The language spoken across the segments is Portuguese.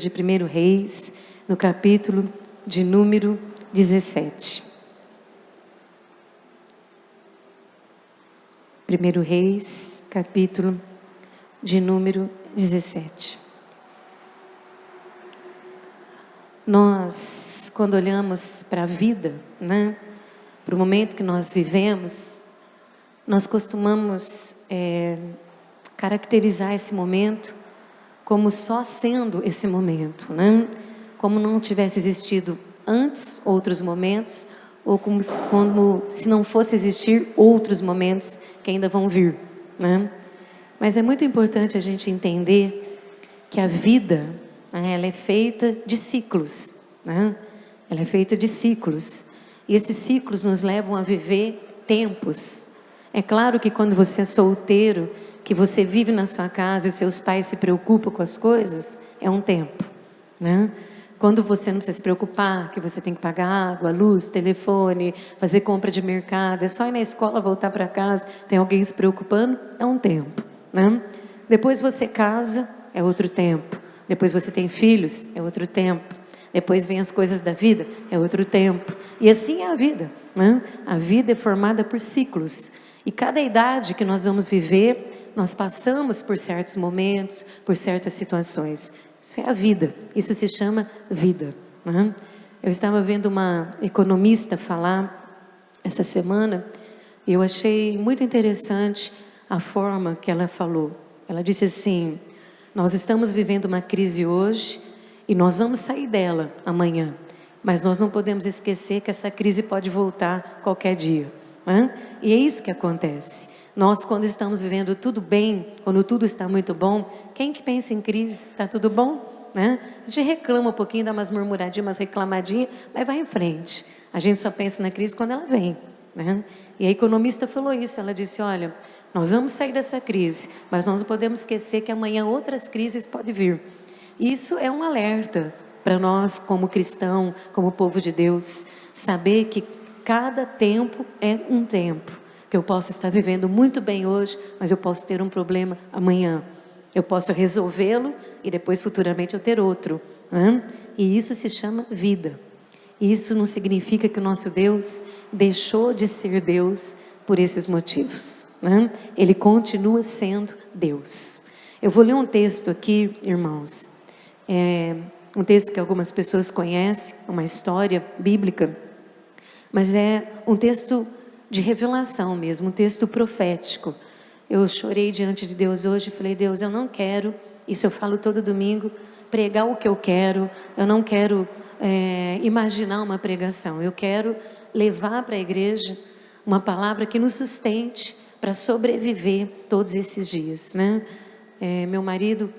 de 1 Reis, no capítulo de número 17. 1 Reis, capítulo de número 17. Nós, quando olhamos para a vida, né, para o momento que nós vivemos, nós costumamos caracterizar esse momento como só sendo esse momento, né? Como não tivesse existido antes outros momentos, ou como se não fosse existir outros momentos que ainda vão vir, né? Mas é muito importante a gente entender que a vida, né, ela é feita de ciclos, né? Ela é feita de ciclos, e esses ciclos nos levam a viver tempos. É claro que quando você é solteiro, que você vive na sua casa e os seus pais se preocupam com as coisas, é um tempo, né? Quando você não precisa se preocupar, que você tem que pagar água, luz, telefone, fazer compra de mercado, é só ir na escola, voltar para casa, tem alguém se preocupando, é um tempo, né? Depois você casa, é outro tempo. Depois você tem filhos, é outro tempo. Depois vem as coisas da vida, é outro tempo. E assim é a vida, né? A vida é formada por ciclos. E cada idade que nós vamos viver, nós passamos por certos momentos, por certas situações. Isso é a vida, isso se chama vida, né? Eu estava vendo uma economista falar essa semana, e eu achei muito interessante a forma que ela falou. Ela disse assim: nós estamos vivendo uma crise hoje, e nós vamos sair dela amanhã, mas nós não podemos esquecer que essa crise pode voltar qualquer dia, né? E é isso que acontece. Nós, quando estamos vivendo tudo bem, quando tudo está muito bom, quem que pensa em crise? Está tudo bom, né? A gente reclama um pouquinho, dá umas murmuradinhas, umas reclamadinhas, mas vai em frente. A gente só pensa na crise quando ela vem, né? E a economista falou isso, ela disse: olha, nós vamos sair dessa crise, mas nós não podemos esquecer que amanhã outras crises podem vir. Isso é um alerta para nós, como cristão, como povo de Deus, saber que cada tempo é um tempo. Que eu posso estar vivendo muito bem hoje, mas eu posso ter um problema amanhã. Eu posso resolvê-lo e depois futuramente eu ter outro, né? E isso se chama vida. Isso não significa que o nosso Deus deixou de ser Deus por esses motivos, né? Ele continua sendo Deus. Eu vou ler um texto aqui, irmãos. É um texto que algumas pessoas conhecem, uma história bíblica, mas é um texto de revelação mesmo, um texto profético. Eu chorei diante de Deus hoje e falei: Deus, eu não quero, isso eu falo todo domingo, pregar o que eu quero, eu não quero imaginar uma pregação, eu quero levar para a igreja uma palavra que nos sustente para sobreviver todos esses dias, né? Meu marido,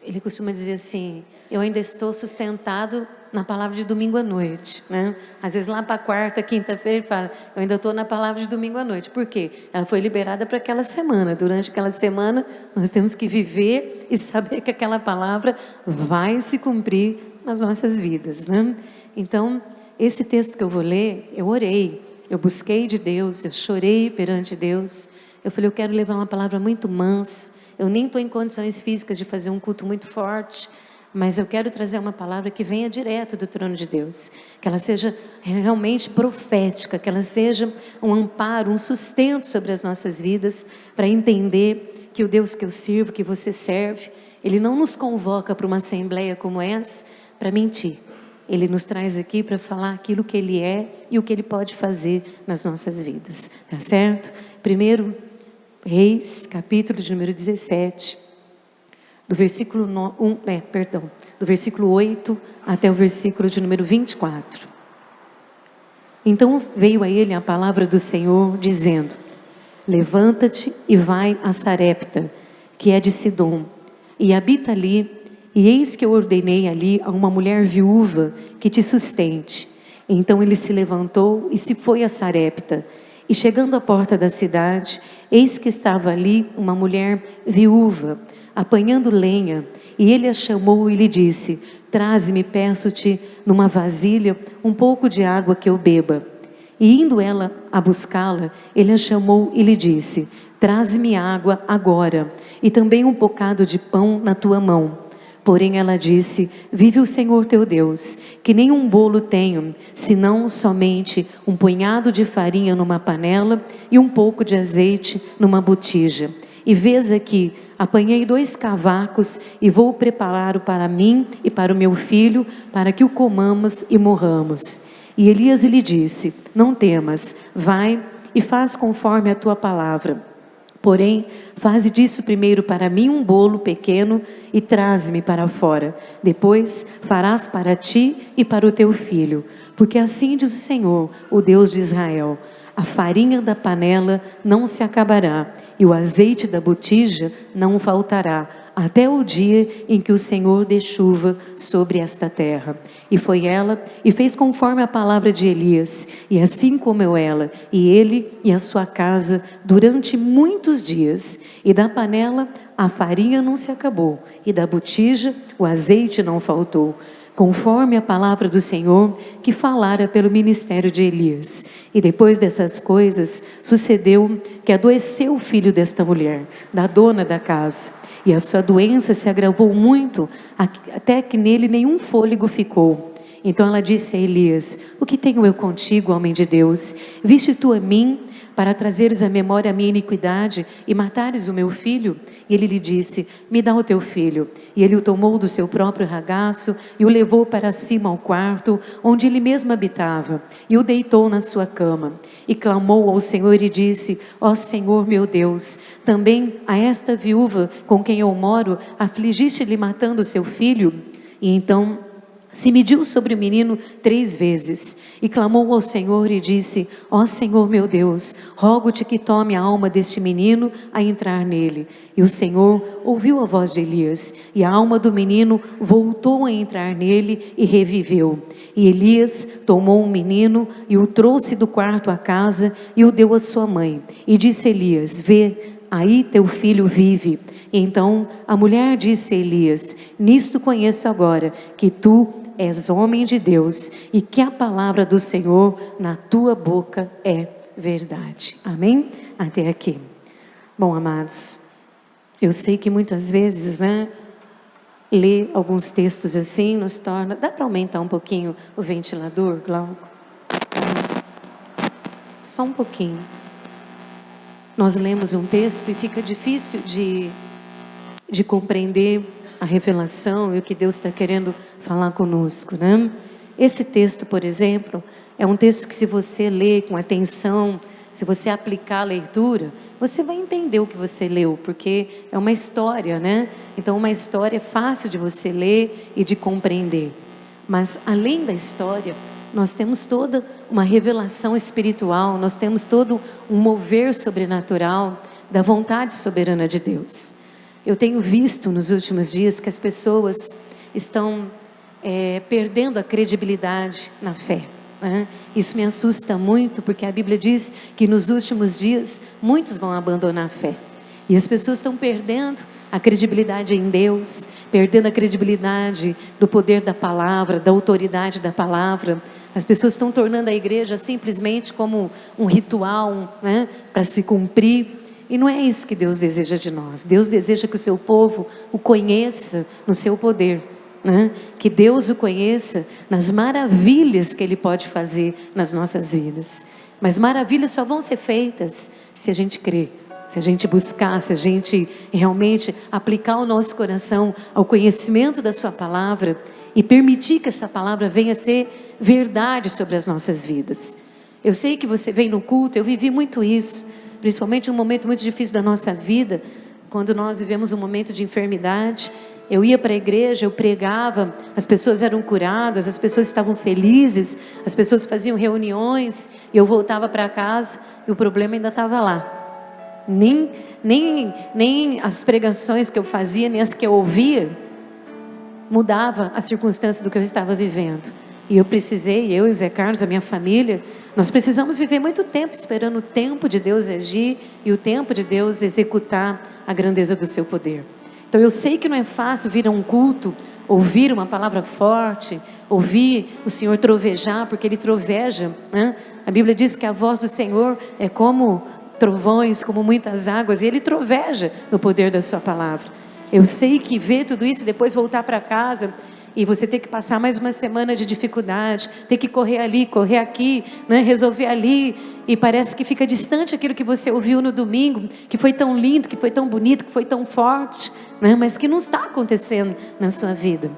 ele costuma dizer assim: eu ainda estou sustentado na palavra de domingo à noite, né? Às vezes lá para quarta, quinta-feira, ele fala: eu ainda estou na palavra de domingo à noite. Por quê? Ela foi liberada para aquela semana. Durante aquela semana, nós temos que viver e saber que aquela palavra vai se cumprir nas nossas vidas, né? Então, esse texto que eu vou ler, eu orei, eu busquei de Deus, eu chorei perante Deus. Eu falei: eu quero levar uma palavra muito mansa. Eu nem estou em condições físicas de fazer um culto muito forte, mas eu quero trazer uma palavra que venha direto do trono de Deus, que ela seja realmente profética, que ela seja um amparo, um sustento sobre as nossas vidas, para entender que o Deus que eu sirvo, que você serve, Ele não nos convoca para uma assembleia como essa para mentir. Ele nos traz aqui para falar aquilo que Ele é e o que Ele pode fazer nas nossas vidas, tá certo? 1 Reis, capítulo de número 17, do versículo, do versículo 8 até o versículo de número 24. Então veio a ele a palavra do Senhor, dizendo: levanta-te e vai a Sarepta, que é de Sidom, e habita ali, e eis que eu ordenei ali a uma mulher viúva que te sustente. Então ele se levantou e se foi a Sarepta, e chegando à porta da cidade, eis que estava ali uma mulher viúva, apanhando lenha, e ele a chamou e lhe disse: traze-me, peço-te, numa vasilha, um pouco de água que eu beba. E indo ela a buscá-la, ele a chamou e lhe disse: traze-me água agora, e também um bocado de pão na tua mão, Porém ela disse: vive o Senhor teu Deus, que nem um bolo tenho, senão somente um punhado de farinha numa panela e um pouco de azeite numa botija. E vês aqui, apanhei 2 cavacos e vou prepará-lo para mim e para o meu filho, para que o comamos e morramos. E Elias lhe disse: não temas, vai e faz conforme a tua palavra. Porém, faze disso primeiro para mim um bolo pequeno e traze-me para fora. Depois farás para ti e para o teu filho. Porque assim diz o Senhor, o Deus de Israel: a farinha da panela não se acabará, e o azeite da botija não faltará, até o dia em que o Senhor dê chuva sobre esta terra. E foi ela, e fez conforme a palavra de Elias, e assim comeu ela, e ele e a sua casa, durante muitos dias. E da panela a farinha não se acabou, e da botija o azeite não faltou, conforme a palavra do Senhor que falara pelo ministério de Elias. E depois dessas coisas, sucedeu que adoeceu o filho desta mulher, da dona da casa. E a sua doença se agravou muito, até que nele nenhum fôlego ficou. Então ela disse a Elias: o que tenho eu contigo, homem de Deus? Viste tu a mim, para trazeres à memória a minha iniquidade e matares o meu filho? E ele lhe disse: me dá o teu filho. E ele o tomou do seu próprio ragaço e o levou para cima ao quarto, onde ele mesmo habitava, e o deitou na sua cama. E clamou ao Senhor e disse: ó Senhor meu Deus, também a esta viúva com quem eu moro, afligiste-lhe matando o seu filho? E então se mediu sobre o menino 3 vezes, e clamou ao Senhor e disse: ó Senhor meu Deus, rogo-te que tome a alma deste menino a entrar nele. E o Senhor ouviu a voz de Elias, e a alma do menino voltou a entrar nele e reviveu. E Elias tomou o menino e o trouxe do quarto à casa e o deu à sua mãe. E disse Elias: vê, aí teu filho vive. Então a mulher disse a Elias: nisto conheço agora que tu és homem de Deus e que a palavra do Senhor na tua boca é verdade. Amém? Até aqui. Bom, amados, eu sei que muitas vezes, ler alguns textos assim nos torna... Dá para aumentar um pouquinho o ventilador, Glauco? Só um pouquinho. Nós lemos um texto e fica difícil de compreender a revelação e o que Deus está querendo falar conosco, né? Esse texto, por exemplo, é um texto que, se você ler com atenção, se você aplicar a leitura, você vai entender o que você leu, porque é uma história, né? Então uma história é fácil de você ler e de compreender. Mas além da história, nós temos toda uma revelação espiritual, nós temos todo um mover sobrenatural da vontade soberana de Deus. Eu tenho visto nos últimos dias que as pessoas estão perdendo a credibilidade na fé, né? Isso me assusta muito, porque a Bíblia diz que nos últimos dias muitos vão abandonar a fé. E as pessoas estão perdendo a credibilidade em Deus, perdendo a credibilidade do poder da palavra, da autoridade da palavra. As pessoas estão tornando a igreja simplesmente como um ritual, né, para se cumprir. E não é isso que Deus deseja de nós. Deus deseja que o seu povo o conheça no seu poder, né? Que Deus o conheça nas maravilhas que Ele pode fazer nas nossas vidas. Mas maravilhas só vão ser feitas se a gente crer, se a gente buscar, se a gente realmente aplicar o nosso coração ao conhecimento da sua palavra e permitir que essa palavra venha a ser verdade sobre as nossas vidas. Eu sei que você vem no culto, eu vivi muito isso, principalmente um momento muito difícil da nossa vida, quando nós vivemos um momento de enfermidade. Eu ia para a igreja, eu pregava, as pessoas eram curadas, as pessoas estavam felizes, as pessoas faziam reuniões, e eu voltava para casa e o problema ainda estava lá. Nem as pregações que eu fazia, nem as que eu ouvia, mudava a circunstância do que eu estava vivendo. E eu e o Zé Carlos, a minha família, nós precisamos viver muito tempo esperando o tempo de Deus agir e o tempo de Deus executar a grandeza do seu poder. Então eu sei que não é fácil vir a um culto, ouvir uma palavra forte, ouvir o Senhor trovejar, porque Ele troveja, né? A Bíblia diz que a voz do Senhor é como trovões, como muitas águas, e Ele troveja no poder da sua palavra. Eu sei que ver tudo isso e depois voltar para casa e você ter que passar mais uma semana de dificuldade, ter que correr ali, correr aqui, né, resolver ali, e parece que fica distante aquilo que você ouviu no domingo, que foi tão lindo, que foi tão bonito, que foi tão forte, né, mas que não está acontecendo na sua vida.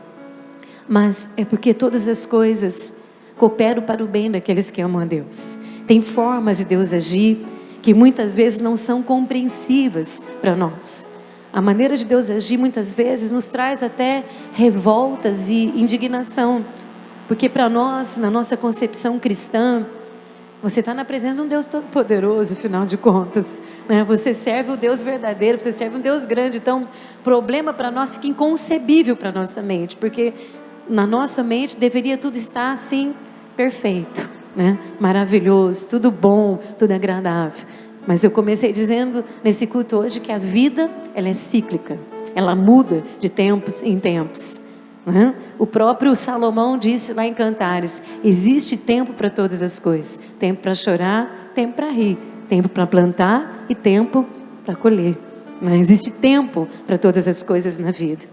Mas é porque todas as coisas cooperam para o bem daqueles que amam a Deus. Tem formas de Deus agir que muitas vezes não são compreensivas para nós. A maneira de Deus agir muitas vezes nos traz até revoltas e indignação, porque para nós, na nossa concepção cristã, você está na presença de um Deus todo-poderoso, afinal de contas, né? Você serve o Deus verdadeiro, você serve um Deus grande. Então, problema para nós fica inconcebível para nossa mente, porque na nossa mente deveria tudo estar assim, perfeito, né? Maravilhoso, tudo bom, tudo agradável. Mas eu comecei dizendo nesse culto hoje que a vida, ela é cíclica, ela muda de tempos em tempos, né? O próprio Salomão disse lá em Cantares: existe tempo para todas as coisas, tempo para chorar, tempo para rir, tempo para plantar e tempo para colher, né? Existe tempo para todas as coisas na vida.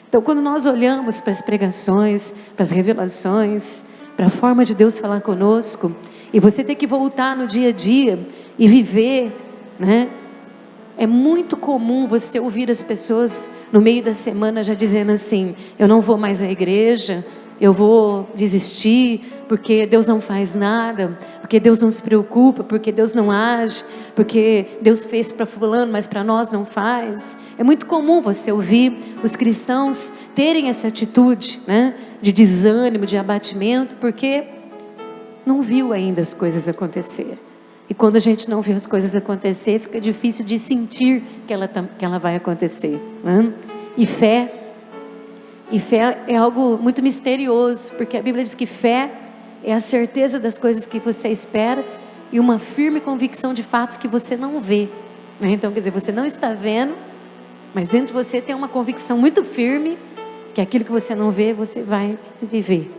Então, quando nós olhamos para as pregações, para as revelações, para a forma de Deus falar conosco, e você ter que voltar no dia a dia e viver, né? É muito comum você ouvir as pessoas no meio da semana já dizendo assim: eu não vou mais à igreja, eu vou desistir, porque Deus não faz nada, porque Deus não se preocupa, porque Deus não age, porque Deus fez para fulano, mas para nós não faz. É muito comum você ouvir os cristãos terem essa atitude, né, de desânimo, de abatimento, porque não viu ainda as coisas acontecer. E quando a gente não vê as coisas acontecer, fica difícil de sentir que ela vai acontecer, né? E fé é algo muito misterioso, porque a Bíblia diz que fé é a certeza das coisas que você espera e uma firme convicção de fatos que você não vê, né? Então, quer dizer, você não está vendo, mas dentro de você tem uma convicção muito firme que aquilo que você não vê, você vai viver.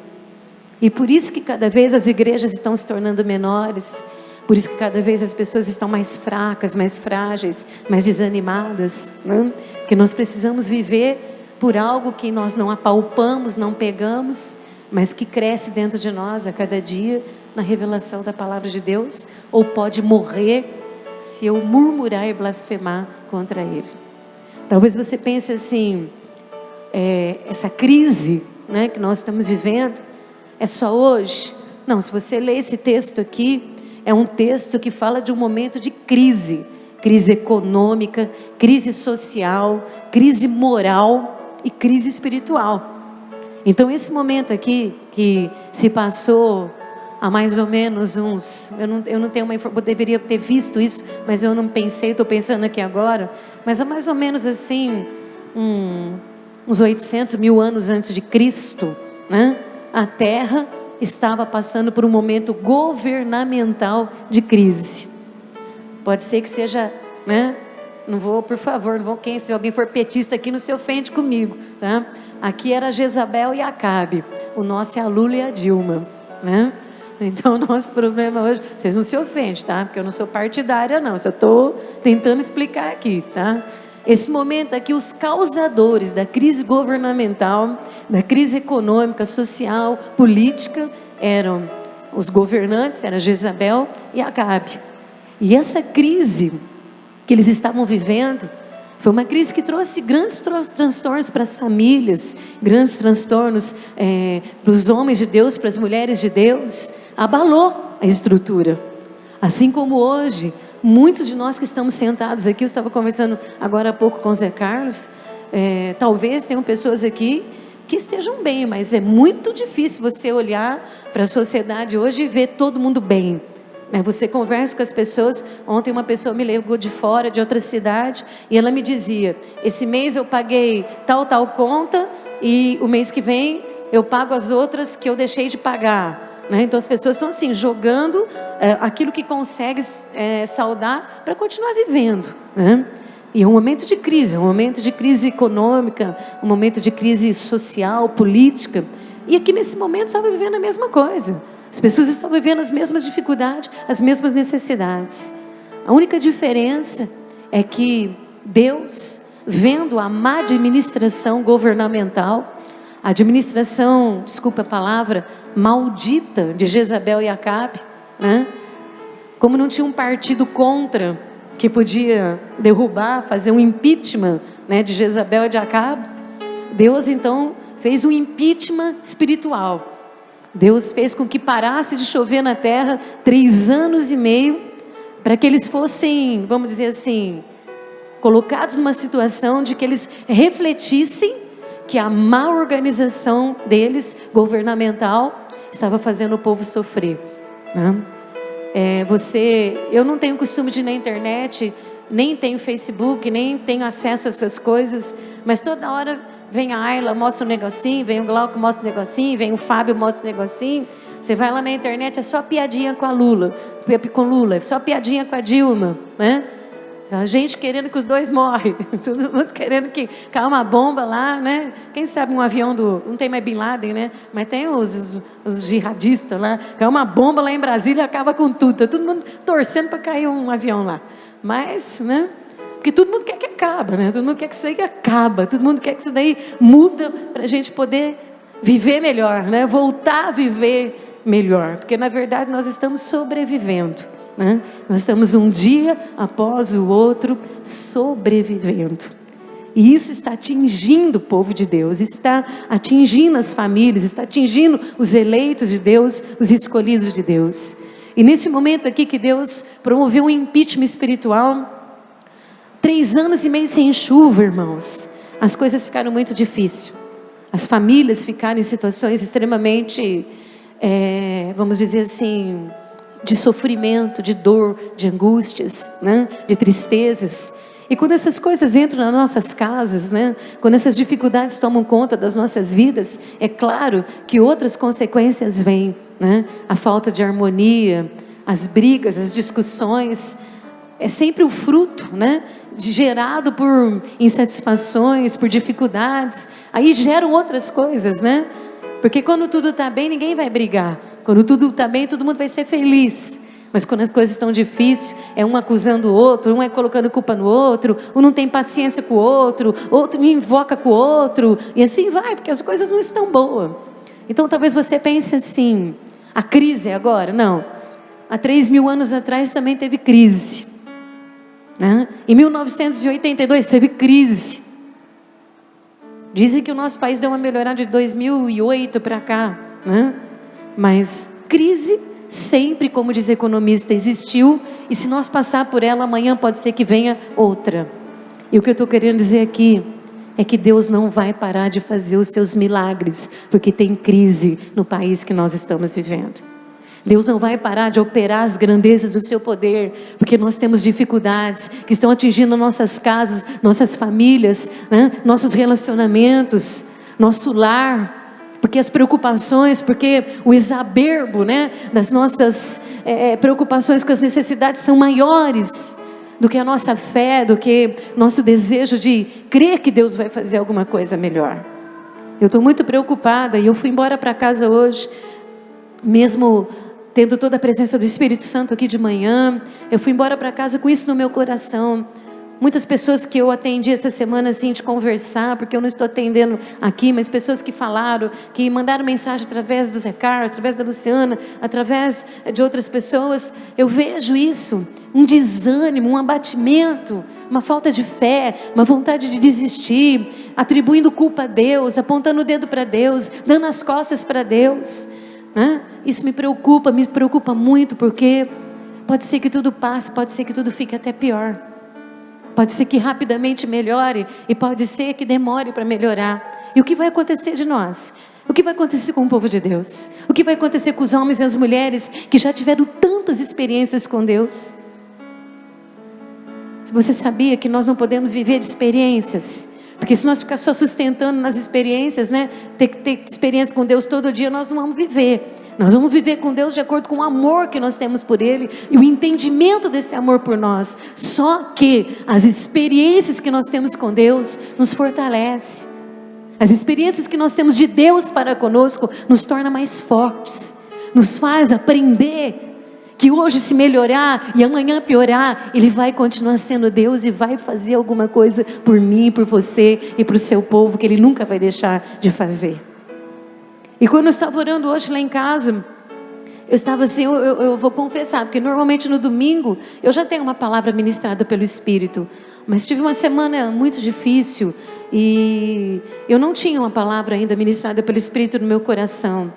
E por isso que cada vez as igrejas estão se tornando menores. Por isso que cada vez as pessoas estão mais fracas, mais frágeis, mais desanimadas, né? Porque nós precisamos viver por algo que nós não apalpamos, não pegamos, mas que cresce dentro de nós a cada dia na revelação da palavra de Deus, ou pode morrer se eu murmurar e blasfemar contra Ele. Talvez você pense assim, essa crise, né, que nós estamos vivendo, é só hoje? Não, se você ler esse texto aqui, é um texto que fala de um momento de crise, crise econômica, crise social, crise moral e crise espiritual. Então esse momento aqui, que se passou há mais ou menos uns, eu não tenho uma informação, eu deveria ter visto isso, mas eu não pensei, estou pensando aqui agora, mas há mais ou menos assim, uns 800 mil anos antes de Cristo, né? A Terra estava passando por um momento governamental de crise. Pode ser que seja, né? Não vou, por favor, não vou, se alguém for petista aqui, não se ofende comigo, tá? Aqui era Jezabel e Acabe, o nosso é a Lula e a Dilma, né? Então o nosso problema hoje, vocês não se ofendem, tá? Porque eu não sou partidária não, eu estou tentando explicar aqui, tá? Esse momento aqui, os causadores da crise governamental, da crise econômica, social, política, eram os governantes, era Jezabel e Acabe. E essa crise que eles estavam vivendo, foi uma crise que trouxe grandes transtornos para as famílias, grandes transtornos para os homens de Deus, para as mulheres de Deus, abalou a estrutura. Assim como hoje, muitos de nós que estamos sentados aqui, eu estava conversando agora há pouco com o Zé Carlos, talvez tenham pessoas aqui que estejam bem, mas é muito difícil você olhar para a sociedade hoje e ver todo mundo bem, né? Você conversa com as pessoas. Ontem uma pessoa me ligou de fora, de outra cidade, e ela me dizia: esse mês eu paguei tal conta e o mês que vem eu pago as outras que eu deixei de pagar, né? Então as pessoas estão assim, jogando aquilo que consegue saldar para continuar vivendo, né? E é um momento de crise, um momento de crise econômica, um momento de crise social, política. E aqui nesse momento estava vivendo a mesma coisa. As pessoas estão vivendo as mesmas dificuldades, as mesmas necessidades. A única diferença é que Deus vendo a má administração governamental, a administração, desculpa a palavra, maldita de Jezabel e Acabe, né? Como não tinha um partido contra que podia derrubar, fazer um impeachment, né, de Jezabel e de Acabe, Deus então fez um impeachment espiritual. Deus fez com que parasse de chover na terra 3 anos e meio, para que eles fossem, vamos dizer assim, colocados numa situação de que eles refletissem que a má organização deles, governamental, estava fazendo o povo sofrer, né? Eu não tenho costume de ir na internet, nem tenho Facebook, nem tenho acesso a essas coisas, mas toda hora vem a Ayla, mostra um negocinho, vem o Glauco, mostra um negocinho, vem o Fábio, mostra um negocinho. Você vai lá na internet, é só piadinha com Lula, é só piadinha com a Dilma, né? A gente querendo que os dois morrem, todo mundo querendo que caia uma bomba lá, né? Quem sabe um avião não tem mais Bin Laden, né? Mas tem os jihadistas lá, cai uma bomba lá em Brasília e acaba com tudo. Tá todo mundo torcendo para cair um avião lá. Mas, né? Porque todo mundo quer que acabe, né? Todo mundo quer que isso aí acaba, todo mundo quer que isso daí muda para a gente poder viver melhor, né? Voltar a viver melhor, porque na verdade nós estamos sobrevivendo, né? Nós estamos um dia após o outro sobrevivendo, e isso está atingindo o povo de Deus, está atingindo as famílias, está atingindo os eleitos de Deus, os escolhidos de Deus. E nesse momento aqui que Deus promoveu um impeachment espiritual, 3 anos e meio sem chuva, irmãos, as coisas ficaram muito difíceis, as famílias ficaram em situações extremamente, vamos dizer assim, de sofrimento, de dor, de angústias, né? De tristezas. E quando essas coisas entram nas nossas casas, né? Quando essas dificuldades tomam conta das nossas vidas, é claro que outras consequências vêm, né? A falta de harmonia, as brigas, as discussões, é sempre o fruto, né? Gerado por insatisfações, por dificuldades, aí geram outras coisas, né? Porque quando tudo está bem, ninguém vai brigar. Quando tudo está bem, todo mundo vai ser feliz. Mas quando as coisas estão difíceis, é um acusando o outro, um é colocando culpa no outro, um não tem paciência com o outro invoca com o outro, e assim vai, porque as coisas não estão boas. Então talvez você pense assim, a crise é agora? Não. Há 3.000 anos atrás também teve crise, né? Em 1982 teve crise. Dizem que o nosso país deu uma melhorada de 2008 para cá, né? Mas crise sempre, como diz economista, existiu, e se nós passar por ela, amanhã pode ser que venha outra. E o que eu estou querendo dizer aqui é que Deus não vai parar de fazer os seus milagres, porque tem crise no país que nós estamos vivendo. Deus não vai parar de operar as grandezas do seu poder, porque nós temos dificuldades que estão atingindo nossas casas, nossas famílias, né? Nossos relacionamentos, nosso lar, porque as preocupações, porque o exaberbo, né, das nossas preocupações com as necessidades são maiores do que a nossa fé, do que nosso desejo de crer que Deus vai fazer alguma coisa melhor. Eu estou muito preocupada, e eu fui embora para casa hoje, mesmo tendo toda a presença do Espírito Santo aqui de manhã, eu fui embora para casa com isso no meu coração. Muitas pessoas que eu atendi essa semana, assim, de conversar, porque eu não estou atendendo aqui, mas pessoas que falaram, que mandaram mensagem através do Zé Carlos, através da Luciana, através de outras pessoas, eu vejo isso, um desânimo, um abatimento, uma falta de fé, uma vontade de desistir, atribuindo culpa a Deus, apontando o dedo para Deus, dando as costas para Deus, né? Isso me preocupa muito, porque pode ser que tudo passe, pode ser que tudo fique até pior. Pode ser que rapidamente melhore, e pode ser que demore para melhorar. E o que vai acontecer de nós? O que vai acontecer com o povo de Deus? O que vai acontecer com os homens e as mulheres que já tiveram tantas experiências com Deus? Você sabia que nós não podemos viver de experiências? Porque se nós ficar só sustentando nas experiências, né, ter experiência com Deus todo dia, nós não vamos viver. Nós vamos viver com Deus de acordo com o amor que nós temos por Ele e o entendimento desse amor por nós. Só que as experiências que nós temos com Deus nos fortalece. As experiências que nós temos de Deus para conosco nos torna mais fortes, nos faz aprender que hoje se melhorar e amanhã piorar, Ele vai continuar sendo Deus e vai fazer alguma coisa por mim, por você e para o seu povo, que Ele nunca vai deixar de fazer. E quando eu estava orando hoje lá em casa, eu estava assim, eu vou confessar, porque normalmente no domingo eu já tenho uma palavra ministrada pelo Espírito, mas tive uma semana muito difícil e eu não tinha uma palavra ainda ministrada pelo Espírito no meu coração.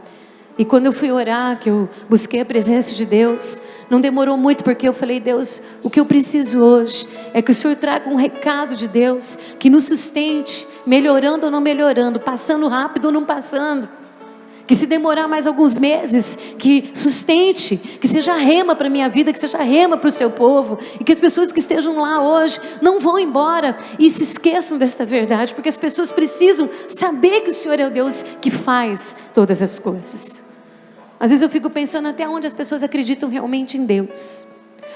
E quando eu fui orar, que eu busquei a presença de Deus, não demorou muito, porque eu falei: Deus, o que eu preciso hoje é que o Senhor traga um recado de Deus, que nos sustente, melhorando ou não melhorando, passando rápido ou não passando, que se demorar mais alguns meses, que sustente, que seja rema para a minha vida, que seja rema para o seu povo, e que as pessoas que estejam lá hoje não vão embora e se esqueçam desta verdade, porque as pessoas precisam saber que o Senhor é o Deus que faz todas as coisas. Às vezes eu fico pensando até onde as pessoas acreditam realmente em Deus,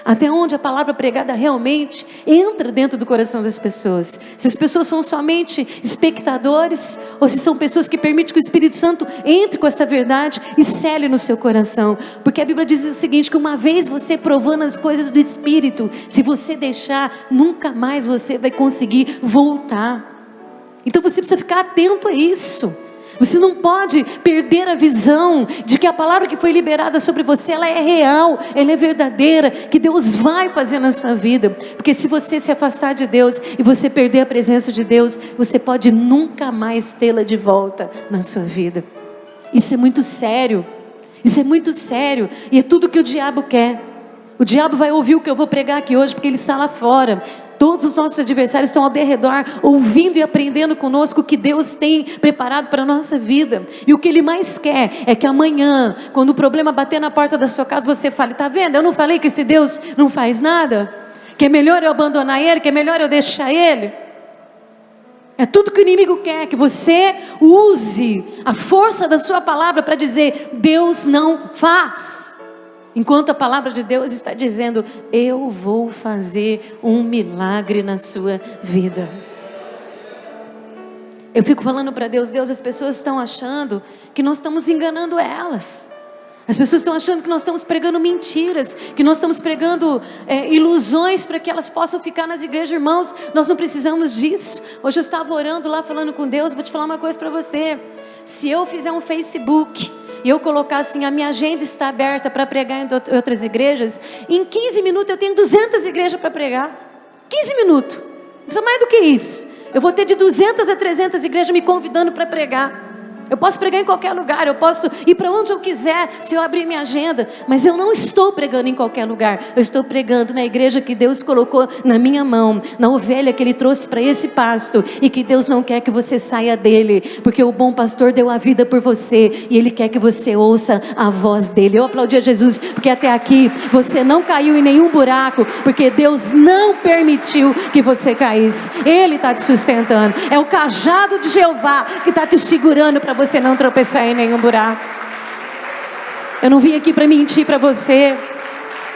até onde a palavra pregada realmente entra dentro do coração das pessoas. Se as pessoas são somente espectadores, ou se são pessoas que permitem que o Espírito Santo entre com esta verdade e cele no seu coração. Porque a Bíblia diz o seguinte, que uma vez você provando as coisas do Espírito, se você deixar, nunca mais você vai conseguir voltar. Então você precisa ficar atento a isso. Você não pode perder a visão de que a palavra que foi liberada sobre você, ela é real, ela é verdadeira, que Deus vai fazer na sua vida. Porque se você se afastar de Deus e você perder a presença de Deus, você pode nunca mais tê-la de volta na sua vida. Isso é muito sério, isso é muito sério, e é tudo que o diabo quer. O diabo vai ouvir o que eu vou pregar aqui hoje, porque ele está lá fora. Todos os nossos adversários estão ao redor, ouvindo e aprendendo conosco o que Deus tem preparado para a nossa vida. E o que Ele mais quer é que amanhã, quando o problema bater na porta da sua casa, você fale: está vendo? Eu não falei que esse Deus não faz nada? Que é melhor eu abandonar Ele, que é melhor eu deixar Ele? É tudo que o inimigo quer, que você use a força da sua palavra para dizer: Deus não faz. Enquanto a palavra de Deus está dizendo: eu vou fazer um milagre na sua vida. Eu fico falando para Deus: Deus, as pessoas estão achando que nós estamos enganando elas. As pessoas estão achando que nós estamos pregando mentiras, que nós estamos pregando ilusões para que elas possam ficar nas igrejas. Irmãos, nós não precisamos disso. Hoje eu estava orando lá, falando com Deus. Vou te falar uma coisa para você: se eu fizer um Facebook e eu colocar assim: a minha agenda está aberta para pregar em outras igrejas, em 15 minutos eu tenho 200 igrejas para pregar. 15 minutos, não precisa mais do que isso. Eu vou ter de 200 a 300 igrejas me convidando para pregar. Eu posso pregar em qualquer lugar, eu posso ir para onde eu quiser, se eu abrir minha agenda. Mas eu não estou pregando em qualquer lugar. Eu estou pregando na igreja que Deus colocou na minha mão, na ovelha que Ele trouxe para esse pasto, e que Deus não quer que você saia dele, porque o bom pastor deu a vida por você, e Ele quer que você ouça a voz dele. Eu aplaudi a Jesus, porque até aqui você não caiu em nenhum buraco, porque Deus não permitiu que você caísse. Ele está te sustentando. É o cajado de Jeová que está te segurando para você não tropeçar em nenhum buraco. Eu não vim aqui para mentir para você.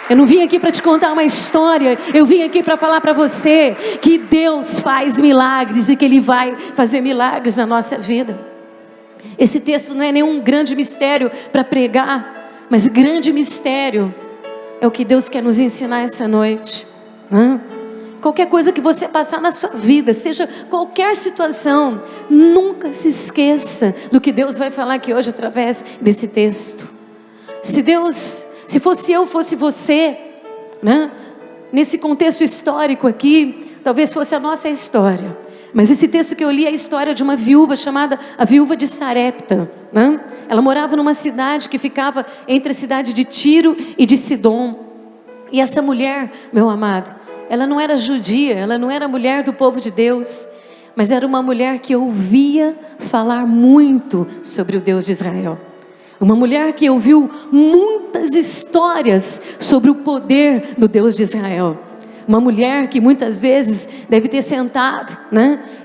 Eu não vim aqui para te contar uma história. Eu vim aqui para falar para você que Deus faz milagres e que Ele vai fazer milagres na nossa vida. Esse texto não é nenhum grande mistério para pregar, mas grande mistério é o que Deus quer nos ensinar essa noite. Qualquer coisa que você passar na sua vida, seja qualquer situação, nunca se esqueça do que Deus vai falar aqui hoje através desse texto. Se fosse eu, fosse você, nesse contexto histórico aqui, talvez fosse a nossa história. Mas esse texto que eu li é a história de uma viúva chamada a viúva de Sarepta. Ela morava numa cidade que ficava entre a cidade de Tiro e de Sidom. E essa mulher, meu amado, ela não era judia, ela não era mulher do povo de Deus, mas era uma mulher que ouvia falar muito sobre o Deus de Israel. Uma mulher que ouviu muitas histórias sobre o poder do Deus de Israel. Uma mulher que muitas vezes deve ter sentado,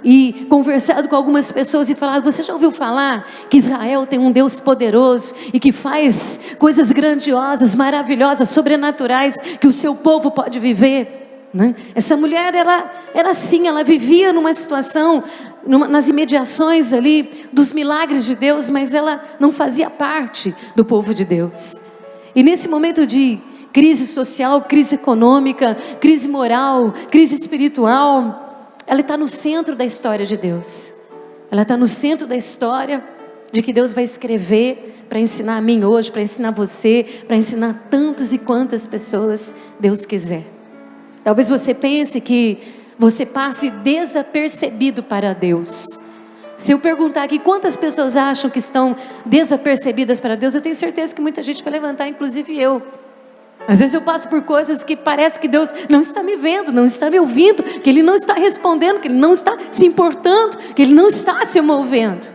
e conversado com algumas pessoas e falado: você já ouviu falar que Israel tem um Deus poderoso e que faz coisas grandiosas, maravilhosas, sobrenaturais, que o seu povo pode viver? Essa mulher era assim, ela vivia numa situação, nas imediações ali dos milagres de Deus, mas ela não fazia parte do povo de Deus. E nesse momento de crise social, crise econômica, crise moral, crise espiritual, ela está no centro da história de Deus. Ela está no centro da história de que Deus vai escrever para ensinar a mim hoje, para ensinar você, para ensinar tantos e quantas pessoas Deus quiser. Talvez você pense que você passe desapercebido para Deus. Se eu perguntar aqui quantas pessoas acham que estão desapercebidas para Deus, eu tenho certeza que muita gente vai levantar, inclusive eu. Às vezes eu passo por coisas que parece que Deus não está me vendo, não está me ouvindo, que Ele não está respondendo, que Ele não está se importando, que Ele não está se movendo.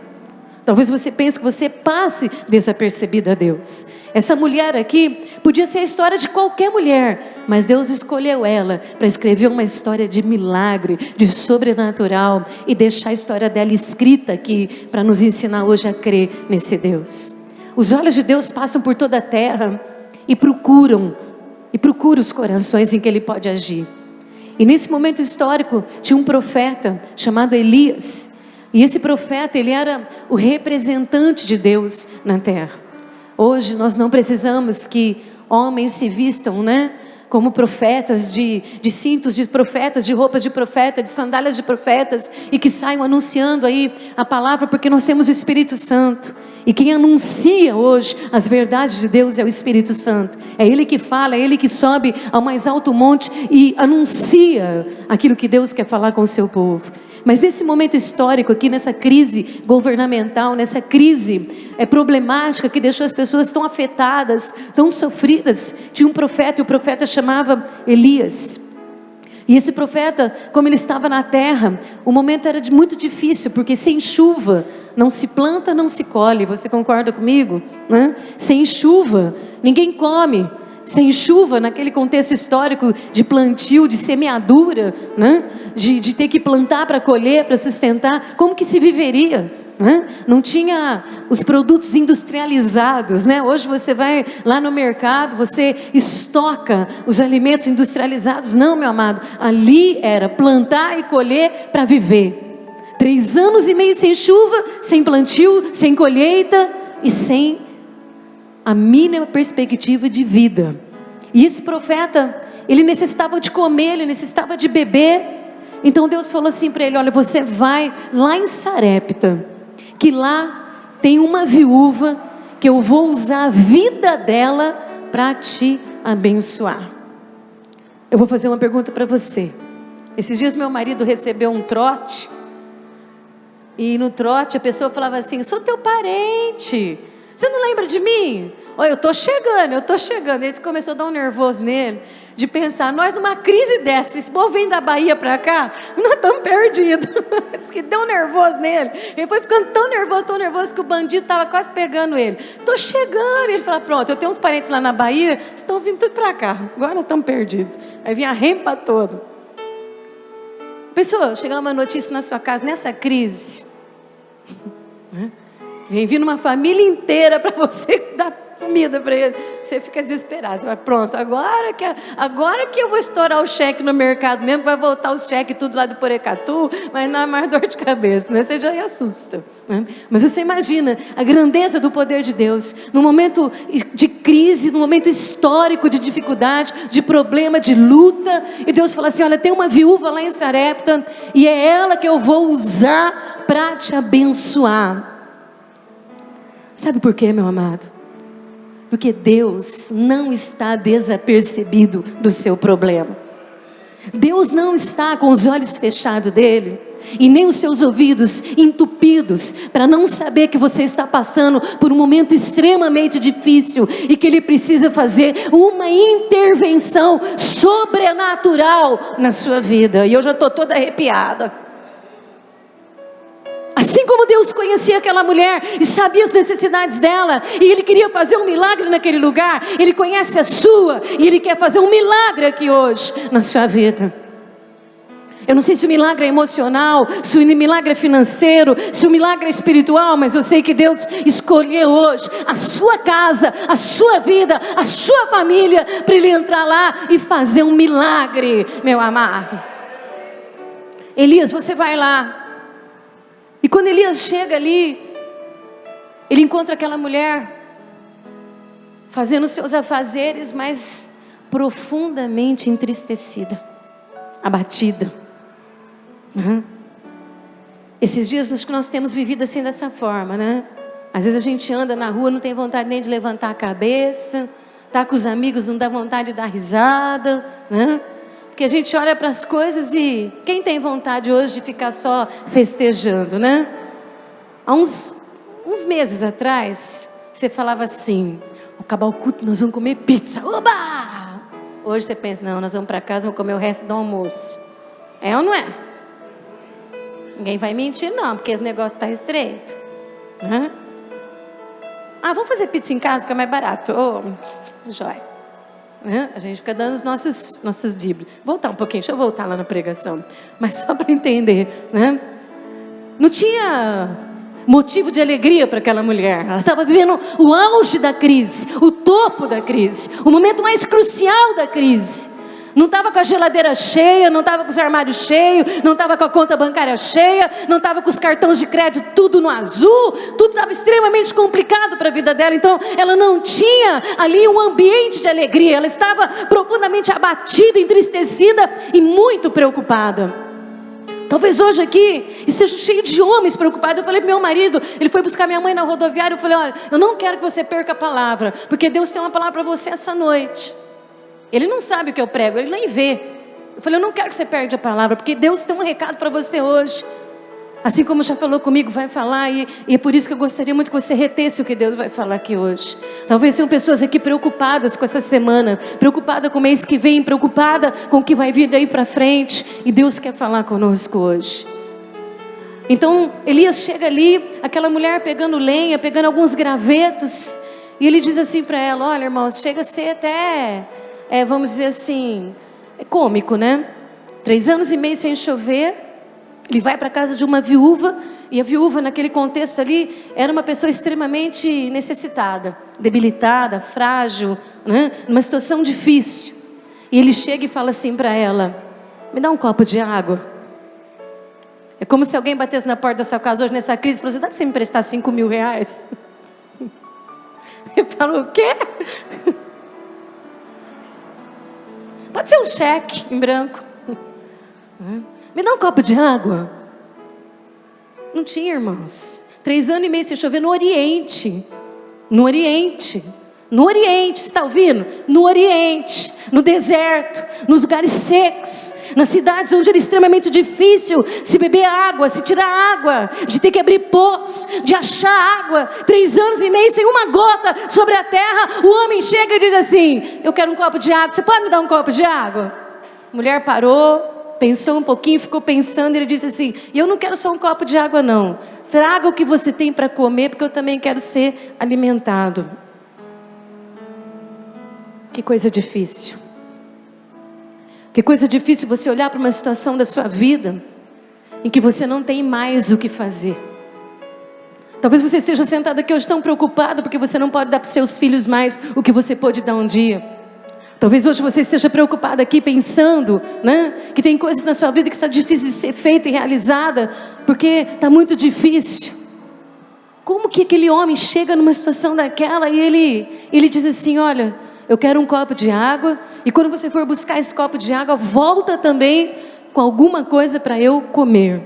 Talvez você pense que você passe desapercebida a Deus. Essa mulher aqui podia ser a história de qualquer mulher, mas Deus escolheu ela para escrever uma história de milagre, de sobrenatural, e deixar a história dela escrita aqui para nos ensinar hoje a crer nesse Deus. Os olhos de Deus passam por toda a terra e procuram os corações em que Ele pode agir. E nesse momento histórico tinha um profeta chamado Elias. E esse profeta, ele era o representante de Deus na terra. Hoje nós não precisamos que homens se vistam, como profetas, de cintos de profetas, de roupas de profeta, de sandálias de profetas, e que saiam anunciando aí a palavra, porque nós temos o Espírito Santo. E quem anuncia hoje as verdades de Deus é o Espírito Santo. É Ele que fala, é Ele que sobe ao mais alto monte e anuncia aquilo que Deus quer falar com o seu povo. Mas nesse momento histórico aqui, nessa crise governamental, nessa crise problemática que deixou as pessoas tão afetadas, tão sofridas, tinha um profeta, e o profeta chamava Elias. E esse profeta, como ele estava na terra, o momento era muito difícil, porque sem chuva não se planta, não se colhe. Você concorda comigo? Sem chuva ninguém come. Sem chuva, naquele contexto histórico de plantio, de semeadura, de ter que plantar para colher, para sustentar, como que se viveria? Não tinha os produtos industrializados, Hoje você vai lá no mercado, você estoca os alimentos industrializados. Não, meu amado, ali era plantar e colher para viver. 3 anos e meio sem chuva, sem plantio, sem colheita e sem a mínima perspectiva de vida. E esse profeta, ele necessitava de comer, ele necessitava de beber. Então Deus falou assim para ele: olha, você vai lá em Sarepta, que lá tem uma viúva, que eu vou usar a vida dela para te abençoar. Eu vou fazer uma pergunta para você. Esses dias meu marido recebeu um trote, e no trote a pessoa falava assim: sou teu parente, você não lembra de mim? Olha, eu estou chegando. Ele começou a dar um nervoso nele, de pensar, nós numa crise dessa, esse povo vem da Bahia para cá, nós estamos perdidos. Diz que deu um nervoso nele. Ele foi ficando tão nervoso, que o bandido estava quase pegando ele. Estou chegando. Ele falou: pronto, eu tenho uns parentes lá na Bahia, estão vindo tudo para cá, agora nós estamos perdidos. Aí vinha a rempa toda. Pessoal, chega uma notícia na sua casa, nessa crise, vem vindo uma família inteira para você dar comida para ele, você fica desesperado. Você vai: pronto, agora que eu vou estourar o cheque no mercado mesmo, vai voltar os cheques tudo lá do Porecatu, mas não é mais dor de cabeça, Você já assusta, Mas você imagina a grandeza do poder de Deus, no momento de crise, no momento histórico de dificuldade, de problema, de luta, e Deus fala assim: olha, tem uma viúva lá em Sarepta, e é ela que eu vou usar para te abençoar. Sabe por quê, meu amado? Porque Deus não está desapercebido do seu problema. Deus não está com os olhos fechados dele, e nem os seus ouvidos entupidos, para não saber que você está passando por um momento extremamente difícil, e que Ele precisa fazer uma intervenção sobrenatural na sua vida. E eu já estou toda arrepiada. Assim como Deus conhecia aquela mulher e sabia as necessidades dela, e Ele queria fazer um milagre naquele lugar, Ele conhece a sua, e Ele quer fazer um milagre aqui hoje na sua vida. Eu não sei se o milagre é emocional, se o milagre é financeiro, se o milagre é espiritual, mas eu sei que Deus escolheu hoje a sua casa, a sua vida, a sua família, para Ele entrar lá e fazer um milagre, meu amado. Elias, você vai lá. E quando Elias chega ali, ele encontra aquela mulher fazendo seus afazeres, mas profundamente entristecida, abatida. Esses dias acho que nós temos vivido assim dessa forma, né? Às vezes a gente anda na rua, não tem vontade nem de levantar a cabeça, tá com os amigos, não dá vontade de dar risada, né? Porque a gente olha para as coisas e quem tem vontade hoje de ficar só festejando, né? Há uns meses atrás, você falava assim: ao acabar o culto, nós vamos comer pizza. Oba! Hoje você pensa: não, nós vamos para casa, vamos comer o resto do almoço. É ou não é? Ninguém vai mentir não, porque o negócio está estreito. Vamos fazer pizza em casa que é mais barato. Jóia. A gente fica dando os nossos dribles. Voltar um pouquinho, deixa eu voltar lá na pregação. Mas só para entender, né? Não tinha motivo de alegria para aquela mulher. Ela estava vivendo o auge da crise, o topo da crise, o momento mais crucial da crise. Não estava com a geladeira cheia, não estava com os armários cheios, não estava com a conta bancária cheia, não estava com os cartões de crédito tudo no azul, tudo estava extremamente complicado para a vida dela. Então ela não tinha ali um ambiente de alegria, ela estava profundamente abatida, entristecida e muito preocupada. Talvez hoje aqui esteja cheio de homens preocupados. Eu falei para meu marido, ele foi buscar minha mãe na rodoviária, eu falei: olha, eu não quero que você perca a palavra, porque Deus tem uma palavra para você essa noite. Ele não sabe o que eu prego, ele nem vê. Eu falei: eu não quero que você perca a palavra, porque Deus tem um recado para você hoje. Assim como já falou comigo, vai falar, e é por isso que eu gostaria muito que você retesse o que Deus vai falar aqui hoje. Talvez tenham pessoas aqui preocupadas com essa semana, preocupada com o mês que vem, preocupada com o que vai vir daí para frente, e Deus quer falar conosco hoje. Então Elias chega ali, aquela mulher pegando lenha, pegando alguns gravetos, e ele diz assim para ela: olha, irmãos, chega a ser até... vamos dizer assim, é cômico, né? 3 anos e meio sem chover, ele vai para a casa de uma viúva, e a viúva naquele contexto ali, era uma pessoa extremamente necessitada, debilitada, frágil, né? Numa situação difícil, e ele chega e fala assim para ela: me dá um copo de água. É como se alguém batesse na porta da sua casa hoje nessa crise e falasse: dá para você me emprestar 5 mil reais? Ele falou: o quê? Pode ser um cheque em branco. Me dá um copo de água. Não tinha, irmãos. 3 anos e meio sem chover no Oriente. No Oriente. No Oriente, você está ouvindo? No Oriente. No deserto. Nos lugares secos. Nas cidades onde era extremamente difícil se beber água, se tirar água, de ter que abrir poços, de achar água. 3 anos e meio sem uma gota sobre a terra. O homem chega e diz assim: eu quero um copo de água. Você pode me dar um copo de água? A mulher parou, pensou um pouquinho, ficou pensando, e ele disse assim: e eu não quero só um copo de água não. Traga o que você tem para comer, porque eu também quero ser alimentado. Que coisa difícil. Que coisa difícil você olhar para uma situação da sua vida em que você não tem mais o que fazer. Talvez você esteja sentado aqui hoje tão preocupado porque você não pode dar para os seus filhos mais o que você pôde dar um dia. Talvez hoje você esteja preocupado aqui pensando, né, que tem coisas na sua vida que está difícil de ser feita e realizada porque está muito difícil. Como que aquele homem chega numa situação daquela e ele diz assim: olha, eu quero um copo de água, e quando você for buscar esse copo de água, volta também com alguma coisa para eu comer.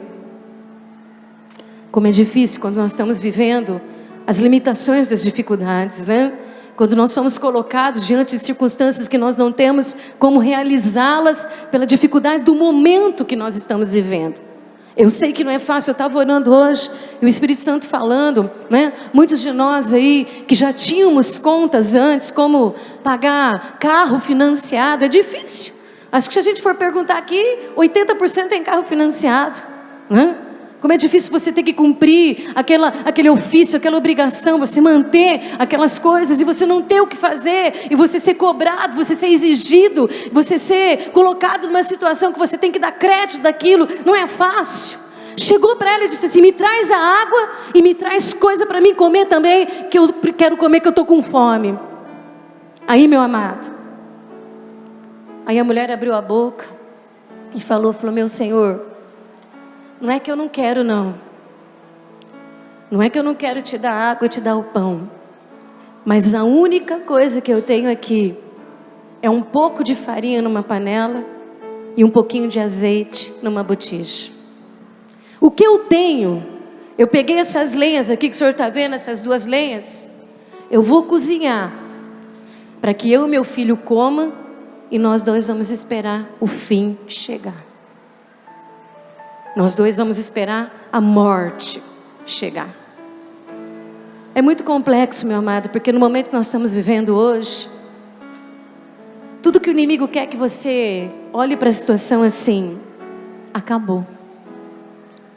Como é difícil quando nós estamos vivendo as limitações das dificuldades, né? Quando nós somos colocados diante de circunstâncias que nós não temos como realizá-las pela dificuldade do momento que nós estamos vivendo. Eu sei que não é fácil. Eu estava orando hoje e o Espírito Santo falando, né? Muitos de nós aí que já tínhamos contas antes, como pagar carro financiado, é difícil. Acho que se a gente for perguntar aqui, 80% tem carro financiado, né? Como é difícil você ter que cumprir aquele ofício, aquela obrigação, você manter aquelas coisas e você não ter o que fazer, e você ser cobrado, você ser exigido, você ser colocado numa situação que você tem que dar crédito daquilo. Não é fácil. Chegou para ela e disse assim: me traz a água e me traz coisa para mim comer também, que eu quero comer, que eu estou com fome. Aí, meu amado, aí a mulher abriu a boca e falou: meu Senhor, não é que eu não quero não. Não é que eu não quero te dar água e te dar o pão. Mas a única coisa que eu tenho aqui é um pouco de farinha numa panela e um pouquinho de azeite numa botija. O que eu tenho, eu peguei essas lenhas aqui que o senhor está vendo, essas 2 lenhas, eu vou cozinhar para que eu e meu filho coma e nós 2 vamos esperar o fim chegar. Nós 2 vamos esperar a morte chegar. É muito complexo, meu amado, porque no momento que nós estamos vivendo hoje, tudo que o inimigo quer que você olhe para a situação assim, acabou.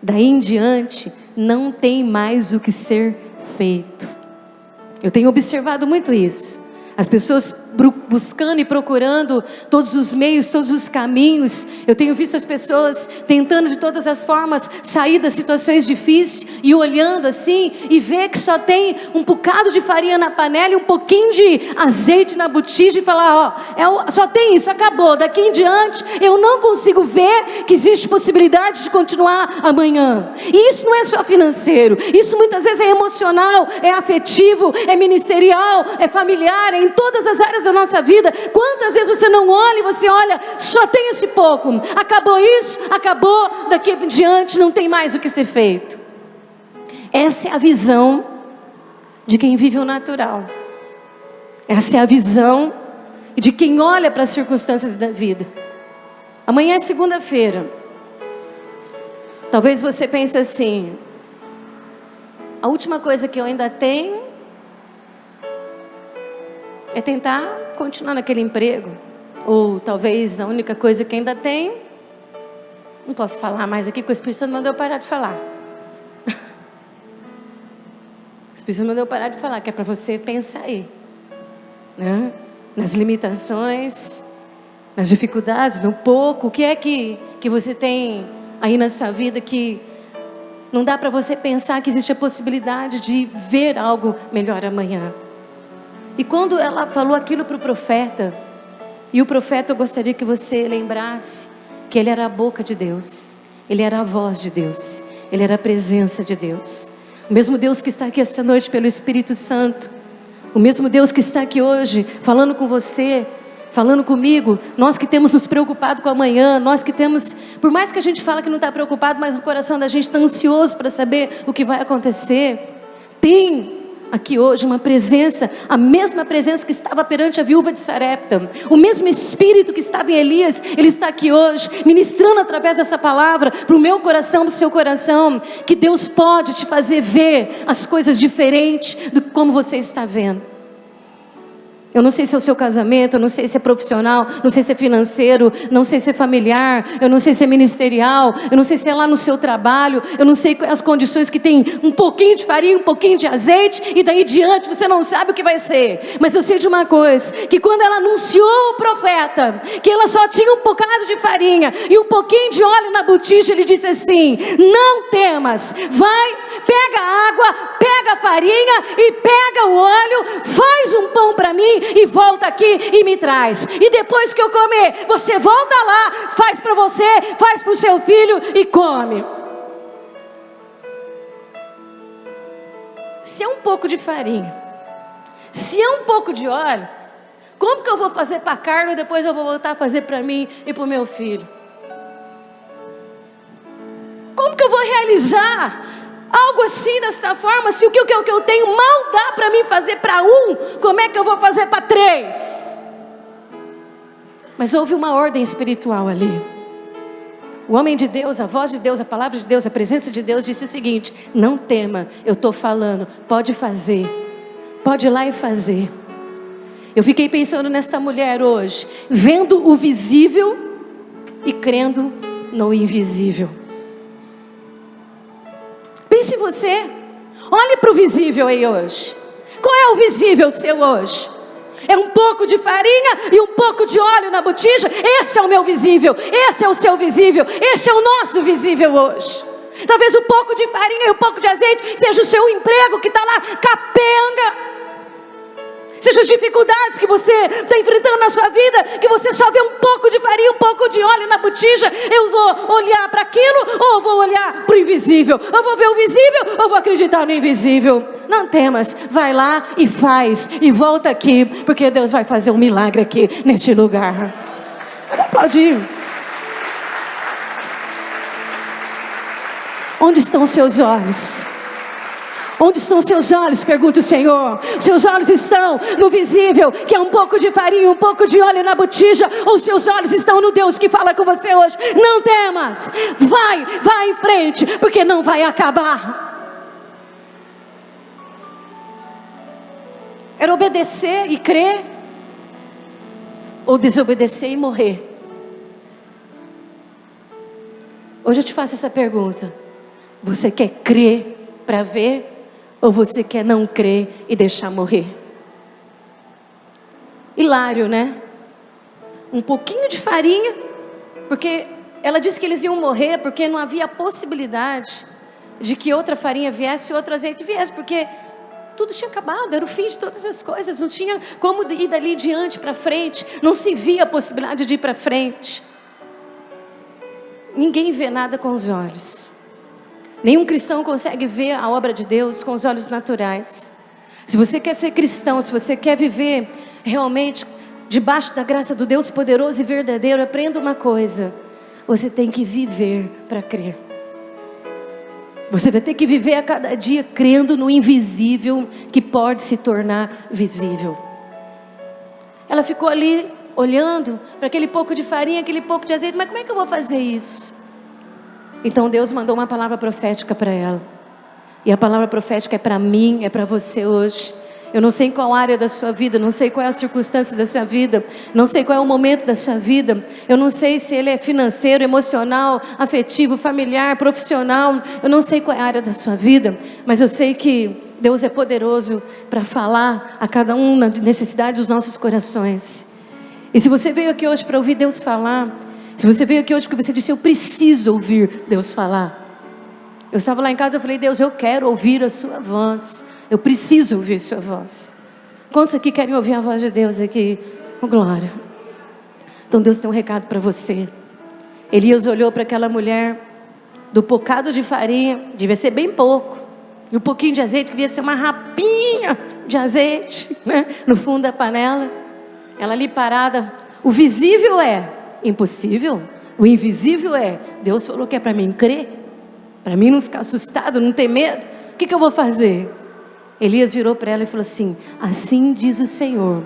Daí em diante, não tem mais o que ser feito. Eu tenho observado muito isso. As pessoas buscando e procurando todos os meios, todos os caminhos. Eu tenho visto as pessoas tentando de todas as formas sair das situações difíceis e olhando assim e ver que só tem um bocado de farinha na panela e um pouquinho de azeite na botija e falar, só tem isso, acabou. Daqui em diante eu não consigo ver que existe possibilidade de continuar amanhã. E isso não é só financeiro, isso muitas vezes é emocional, é afetivo, é ministerial, é familiar, é em todas as áreas da nossa vida. Quantas vezes você não olha e você olha, só tem esse pouco, acabou isso, acabou, daqui em diante não tem mais o que ser feito. Essa é a visão de quem vive o natural. Essa é a visão de quem olha para as circunstâncias da vida. Amanhã é segunda-feira. Talvez você pense assim, a última coisa que eu ainda tenho é tentar continuar naquele emprego. Ou talvez a única coisa que ainda tenho, não posso falar mais aqui porque o Espírito Santo mandou eu parar de falar. O Espírito Santo mandou eu parar de falar, que é para você pensar aí, né? Nas limitações, nas dificuldades, no pouco. O que é que você tem aí na sua vida que não dá para você pensar que existe a possibilidade de ver algo melhor amanhã? E quando ela falou aquilo para o profeta, e o profeta, eu gostaria que você lembrasse que ele era a boca de Deus, ele era a voz de Deus, ele era a presença de Deus. O mesmo Deus que está aqui esta noite pelo Espírito Santo, o mesmo Deus que está aqui hoje falando com você, falando comigo, nós que temos nos preocupado com amanhã, nós que temos, por mais que a gente fala que não está preocupado, mas o coração da gente está ansioso para saber o que vai acontecer. Tem aqui hoje uma presença, a mesma presença que estava perante a viúva de Sarepta, o mesmo Espírito que estava em Elias, ele está aqui hoje, ministrando através dessa palavra, para o meu coração, para o seu coração, que Deus pode te fazer ver as coisas diferentes do como você está vendo. Eu não sei se é o seu casamento, eu não sei se é profissional, não sei se é financeiro, não sei se é familiar, eu não sei se é ministerial, eu não sei se é lá no seu trabalho, eu não sei as condições que tem um pouquinho de farinha, um pouquinho de azeite, e daí diante você não sabe o que vai ser. Mas eu sei de uma coisa, que quando ela anunciou o profeta, que ela só tinha um bocado de farinha e um pouquinho de óleo na botija, ele disse assim, não temas, vai, pega a água, pega a farinha e pega o óleo, faz um pão para mim, e volta aqui e me traz. E depois que eu comer, você volta lá, faz para você, faz para o seu filho e come. Se é um pouco de farinha, se é um pouco de óleo, como que eu vou fazer para Carlos e depois eu vou voltar a fazer para mim e para o meu filho? Como que eu vou realizar algo assim, dessa forma, se o que eu tenho mal dá para mim fazer para um, como é que eu vou fazer para 3? Mas houve uma ordem espiritual ali. O homem de Deus, a voz de Deus, a palavra de Deus, a presença de Deus disse o seguinte, não tema, eu estou falando, pode fazer, pode ir lá e fazer. Eu fiquei pensando nesta mulher hoje, vendo o visível e crendo no invisível. Pense em você, olhe para o visível aí hoje. Qual é o visível seu hoje? É um pouco de farinha e um pouco de óleo na botija? Esse é o meu visível, esse é o seu visível, esse é o nosso visível hoje. Talvez um pouco de farinha e um pouco de azeite seja o seu emprego que está lá capenga. Seja as dificuldades que você está enfrentando na sua vida, que você só vê um pouco de farinha, um pouco de óleo na botija. Eu vou olhar para aquilo ou vou olhar para o invisível? Eu vou ver o visível ou vou acreditar no invisível? Não temas, vai lá e faz, e volta aqui, porque Deus vai fazer um milagre aqui neste lugar. Pode ir. Onde estão os seus olhos? Onde estão seus olhos? Pergunta o Senhor. Seus olhos estão no visível, que é um pouco de farinha, um pouco de óleo na botija, ou seus olhos estão no Deus que fala com você hoje? Não temas, vai em frente, porque não vai acabar. Era obedecer e crer, ou desobedecer e morrer? Hoje eu te faço essa pergunta: você quer crer para ver? Ou você quer não crer e deixar morrer? Hilário, né? Um pouquinho de farinha, porque ela disse que eles iam morrer, porque não havia possibilidade de que outra farinha viesse e outro azeite viesse, porque tudo tinha acabado, era o fim de todas as coisas, não tinha como ir dali diante para frente, não se via a possibilidade de ir para frente. Ninguém vê nada com os olhos. Nenhum cristão consegue ver a obra de Deus com os olhos naturais. Se você quer ser cristão, se você quer viver realmente debaixo da graça do Deus poderoso e verdadeiro, aprenda uma coisa: você tem que viver para crer. Você vai ter que viver a cada dia crendo no invisível que pode se tornar visível. Ela ficou ali olhando para aquele pouco de farinha, aquele pouco de azeite. Mas como é que eu vou fazer isso? Então Deus mandou uma palavra profética para ela. E a palavra profética é para mim, é para você hoje. Eu não sei em qual área da sua vida, não sei qual é a circunstância da sua vida, não sei qual é o momento da sua vida. Eu não sei se ele é financeiro, emocional, afetivo, familiar, profissional. Eu não sei qual é a área da sua vida, mas eu sei que Deus é poderoso para falar a cada um na necessidade dos nossos corações. E se você veio aqui hoje para ouvir Deus falar, se você veio aqui hoje porque você disse: eu preciso ouvir Deus falar. Eu estava lá em casa, eu falei: Deus, eu quero ouvir a sua voz. Eu preciso ouvir a sua voz. Quantos aqui querem ouvir a voz de Deus aqui? Oh, glória. Então Deus tem um recado para você. Elias olhou para aquela mulher, do bocado de farinha, devia ser bem pouco, e um pouquinho de azeite, que devia ser uma rapinha de azeite, né? No fundo da panela. Ela ali parada. O visível é impossível, o invisível é: Deus falou que é para mim crer, para mim não ficar assustado, não ter medo. O que eu vou fazer? Elias virou para ela e falou assim: assim diz o Senhor.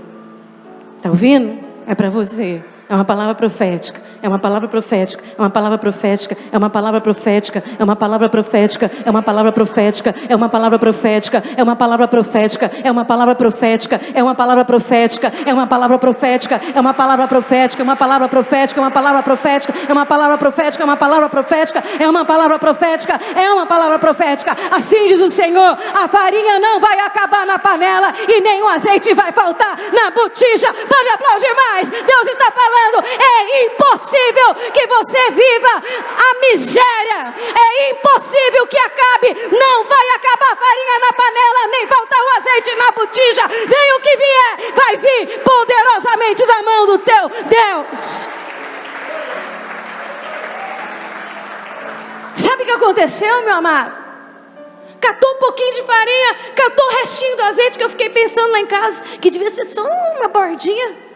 Está ouvindo? É para você. É uma palavra profética, é uma palavra profética, é uma palavra profética, é uma palavra profética, é uma palavra profética, é uma palavra profética, é uma palavra profética, é uma palavra profética, é uma palavra profética, é uma palavra profética, é uma palavra profética, é uma palavra profética, é uma palavra profética, é uma palavra profética, é uma palavra profética, é uma palavra profética, é uma palavra profética, é uma palavra profética. Assim diz o Senhor: a farinha não vai acabar na panela e nem o azeite vai faltar na botija. Pode aplaudir mais. Deus está falando. É impossível que você viva a miséria. É impossível que acabe. Não vai acabar a farinha na panela, nem faltar o azeite na botija. Vem o que vier, vai vir poderosamente da mão do teu Deus. Sabe o que aconteceu, meu amado? Catou um pouquinho de farinha, catou o restinho do azeite, que eu fiquei pensando lá em casa que devia ser só uma bordinha.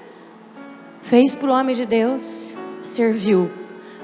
Fez para o homem de Deus, serviu.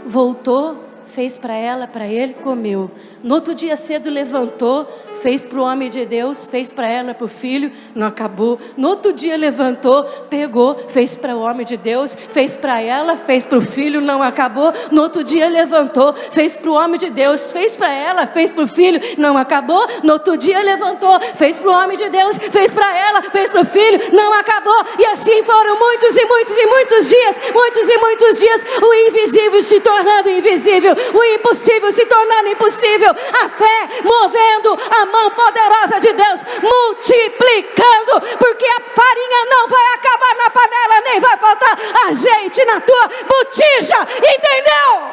Voltou, fez para ela, para ele, comeu. No outro dia cedo levantou, fez para o homem de Deus, fez para ela, para o filho, não acabou. No outro dia levantou, pegou, fez para o homem de Deus, fez para ela, fez para o filho, não acabou. No outro dia levantou, fez para o homem de Deus, fez para ela, fez para o filho, não acabou. No outro dia levantou, fez para o homem de Deus, fez para ela, fez para o filho, não acabou. E assim foram muitos e muitos e muitos dias, muitos e muitos dias, o invisível se tornando invisível, o impossível se tornando impossível, a fé movendo a mão poderosa de Deus, multiplicando, porque a farinha não vai acabar na panela, nem vai faltar azeite na tua botija, entendeu?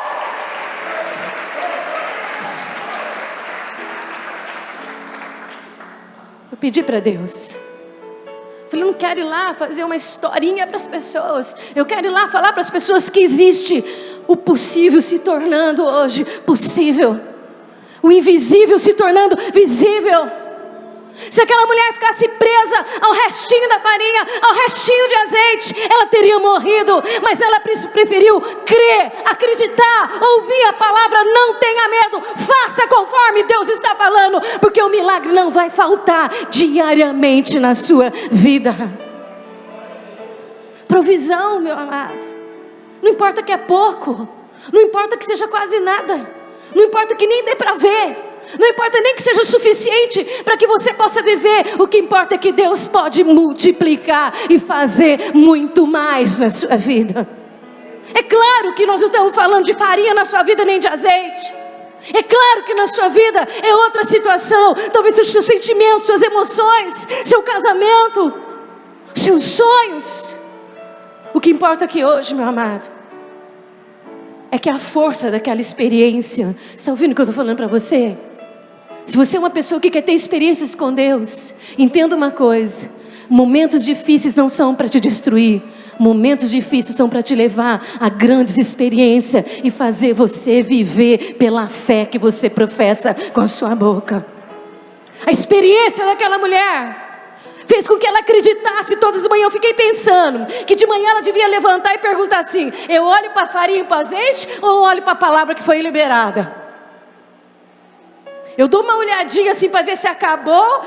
Eu pedi para Deus Falei, eu não quero ir lá fazer uma historinha para as pessoas. Eu quero ir lá falar para as pessoas que existe o possível se tornando hoje possível. O invisível se tornando visível. Se aquela mulher ficasse presa ao restinho da farinha, ao restinho de azeite, ela teria morrido. Mas ela preferiu crer, acreditar, ouvir a palavra. Não tenha medo, faça conforme Deus está falando, porque o milagre não vai faltar diariamente na sua vida. Provisão, meu amado. Não importa que é pouco, não importa que seja quase nada, não importa que nem dê para ver, não importa nem que seja suficiente para que você possa viver. O que importa é que Deus pode multiplicar e fazer muito mais na sua vida. É claro que nós não estamos falando de farinha na sua vida, nem de azeite. É claro que na sua vida é outra situação. Talvez seus sentimentos, suas emoções, seu casamento, seus sonhos. O que importa aqui hoje, meu amado, é que a força daquela experiência. Está ouvindo o que eu estou falando para você? Se você é uma pessoa que quer ter experiências com Deus, entenda uma coisa: momentos difíceis não são para te destruir. Momentos difíceis são para te levar a grandes experiências e fazer você viver pela fé que você professa com a sua boca. A experiência daquela mulher fez com que ela acreditasse. Todas as manhãs eu fiquei pensando que de manhã ela devia levantar e perguntar assim: eu olho para a farinha e para o azeite, ou olho para a palavra que foi liberada? Eu dou uma olhadinha assim para ver se acabou.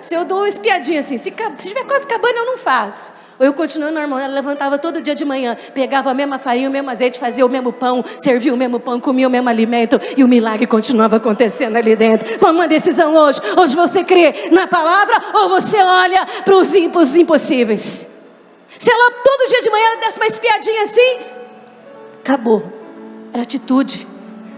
Se eu dou uma espiadinha assim, se estiver quase acabando, eu não faço. Ou eu continuo normal. Ela levantava todo dia de manhã, pegava a mesma farinha, o mesmo azeite, fazia o mesmo pão, servia o mesmo pão, comia o mesmo alimento, e o milagre continuava acontecendo ali dentro. Toma uma decisão hoje. Hoje você crê na palavra, ou você olha para os impossíveis. Se ela todo dia de manhã ela desse uma espiadinha assim, acabou. Era atitude.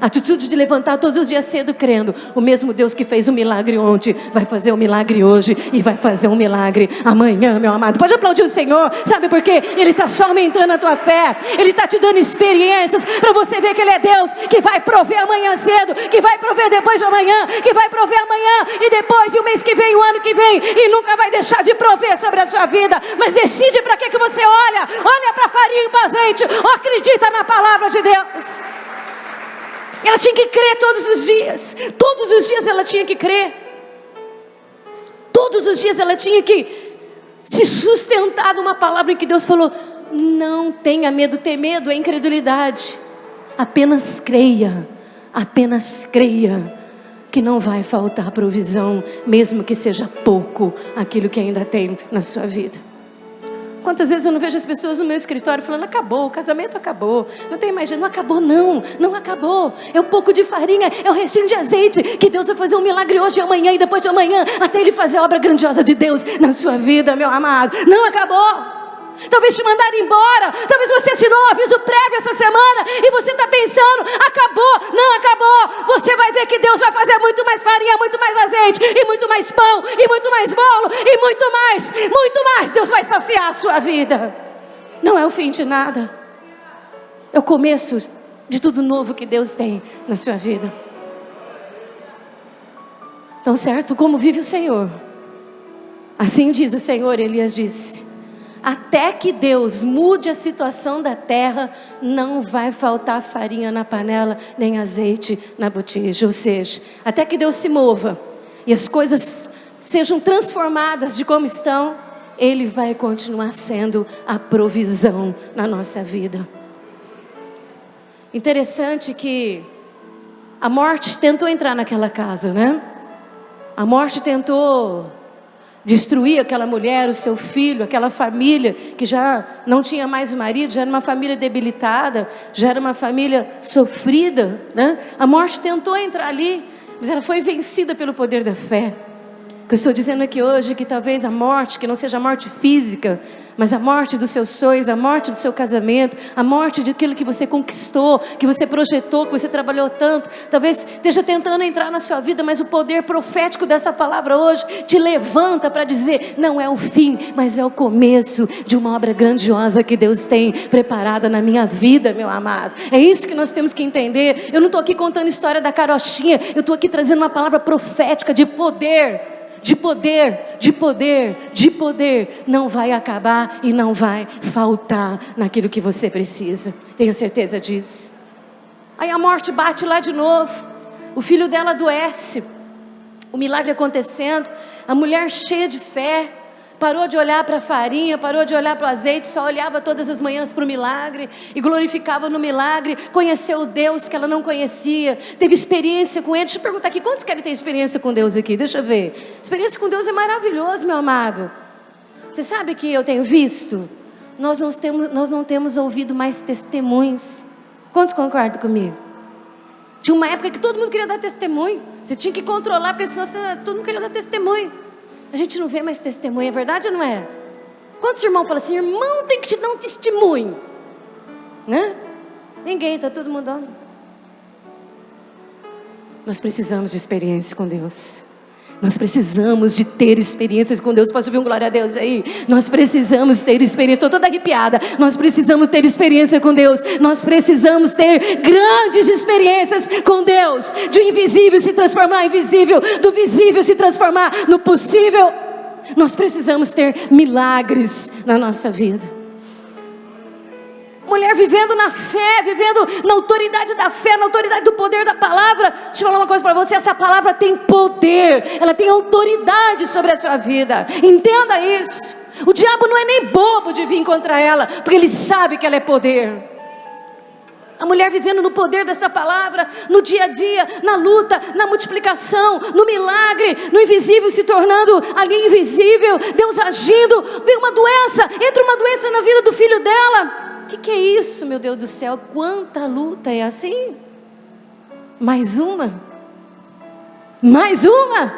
Atitude de levantar todos os dias cedo crendo: o mesmo Deus que fez um milagre ontem vai fazer um milagre hoje, e vai fazer um milagre amanhã, meu amado. Pode aplaudir o Senhor. Sabe por quê? Ele está só aumentando a tua fé. Ele está te dando experiências para você ver que Ele é Deus que vai prover amanhã cedo, que vai prover depois de amanhã, que vai prover amanhã e depois, e o mês que vem, o ano que vem, e nunca vai deixar de prover sobre a sua vida. Mas decide para que você olha. Olha para a farinha e para o azeite, ou acredita na palavra de Deus. Ela tinha que crer todos os dias. Todos os dias ela tinha que crer. Todos os dias ela tinha que se sustentar numa palavra em que Deus falou: não tenha medo. Ter medo é incredulidade. Apenas creia. Apenas creia que não vai faltar provisão, mesmo que seja pouco aquilo que ainda tem na sua vida. Quantas vezes eu não vejo as pessoas no meu escritório falando: acabou, o casamento acabou, não tem mais jeito. Não acabou não, não acabou. É um pouco de farinha, é um restinho de azeite, que Deus vai fazer um milagre hoje, amanhã e depois de amanhã, até Ele fazer a obra grandiosa de Deus na sua vida, meu amado. Não acabou. Talvez te mandaram embora, talvez você assinou um aviso prévio essa semana e você está pensando: acabou. Não acabou. Você vai ver que Deus vai fazer muito mais farinha, muito mais azeite, e muito mais pão, e muito mais bolo, e muito mais. Deus vai saciar a sua vida. Não é o fim de nada, é o começo de tudo novo que Deus tem na sua vida. Então, certo, como vive o Senhor? Assim diz o Senhor. Elias disse: até que Deus mude a situação da terra, não vai faltar farinha na panela, nem azeite na botija. Ou seja, até que Deus se mova e as coisas sejam transformadas de como estão, Ele vai continuar sendo a provisão na nossa vida. Interessante que a morte tentou entrar naquela casa, né? A morte tentou destruir aquela mulher, o seu filho, aquela família que já não tinha mais o marido, já era uma família debilitada, já era uma família sofrida, né? A morte tentou entrar ali, mas ela foi vencida pelo poder da fé. O que eu estou dizendo aqui hoje é que talvez a morte, que não seja a morte física, mas a morte dos seus sonhos, a morte do seu casamento, a morte daquilo que você conquistou, que você projetou, que você trabalhou tanto, talvez esteja tentando entrar na sua vida, mas o poder profético dessa palavra hoje te levanta para dizer: não é o fim, mas é o começo de uma obra grandiosa que Deus tem preparada na minha vida, meu amado. É isso que nós temos que entender. Eu não estou aqui contando a história da carochinha, eu estou aqui trazendo uma palavra profética de poder, de poder, de poder, de poder, não vai acabar e não vai faltar naquilo que você precisa. Tenha certeza disso. Aí a morte bate lá de novo, o filho dela adoece, o milagre acontecendo, a mulher cheia de fé, parou de olhar para a farinha, parou de olhar para o azeite, só olhava todas as manhãs para o milagre e glorificava no milagre, conheceu o Deus que ela não conhecia, teve experiência com Ele. Deixa eu perguntar aqui, quantos querem ter experiência com Deus aqui? Deixa eu ver. Experiência com Deus é maravilhoso, meu amado. Você sabe que eu tenho visto? Nós não temos ouvido mais testemunhos. Quantos concordam comigo? Tinha uma época que todo mundo queria dar testemunho, você tinha que controlar, porque senão todo mundo queria dar testemunho. A gente não vê mais testemunho, é verdade ou não é? Quantos irmãos falam assim, irmão tem que te dar um testemunho? Né? Ninguém, está todo mundo dando. Nós precisamos de experiência com Deus. Nós precisamos de ter experiências com Deus. Posso ouvir um glória a Deus aí? Nós precisamos ter experiência. Estou toda arrepiada. Nós precisamos ter experiência com Deus. Nós precisamos ter grandes experiências com Deus. De invisível se transformar em visível, do visível se transformar no possível. Nós precisamos ter milagres na nossa vida. Mulher vivendo na fé, vivendo na autoridade da fé, na autoridade do poder da palavra. Deixa eu falar uma coisa para você, essa palavra tem poder, ela tem autoridade sobre a sua vida. Entenda isso. O diabo não é nem bobo de vir contra ela, porque ele sabe que ela é poder. A mulher vivendo no poder dessa palavra, no dia a dia, na luta, na multiplicação, no milagre, no invisível se tornando ali invisível, Deus agindo. Vem uma doença, entra uma doença na vida do filho dela. O que é isso, meu Deus do céu? Quanta luta é assim? Mais uma? Mais uma?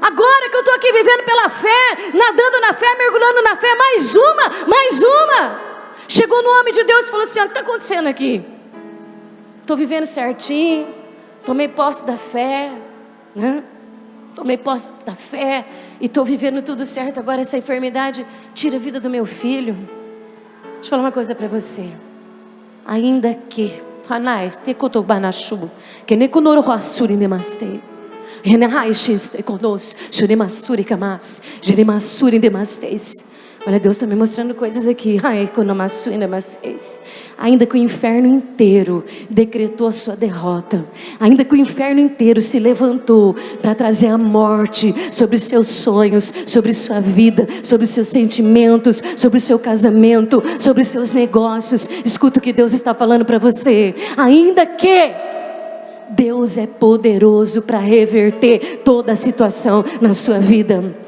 Agora que eu estou aqui vivendo pela fé, nadando na fé, mergulhando na fé, mais uma, mais uma. Chegou no homem de Deus e falou assim, o que está acontecendo aqui? Estou vivendo certinho, tomei posse da fé, né? Tomei posse da fé e estou vivendo tudo certo. Agora essa enfermidade tira a vida do meu filho. Deixa eu falar uma coisa para você. Ainda que Hanais te kotobanachu, que ne konorohasuri nemaste. Renaishiste konos, juremasuri kamas, juremasuri demastes. Olha, Deus está me mostrando coisas aqui. Ainda que o inferno inteiro decretou a sua derrota, ainda que o inferno inteiro se levantou para trazer a morte sobre os seus sonhos, sobre sua vida, sobre os seus sentimentos, sobre o seu casamento, sobre os seus negócios, escuta o que Deus está falando para você. Ainda que Deus é poderoso para reverter toda a situação na sua vida.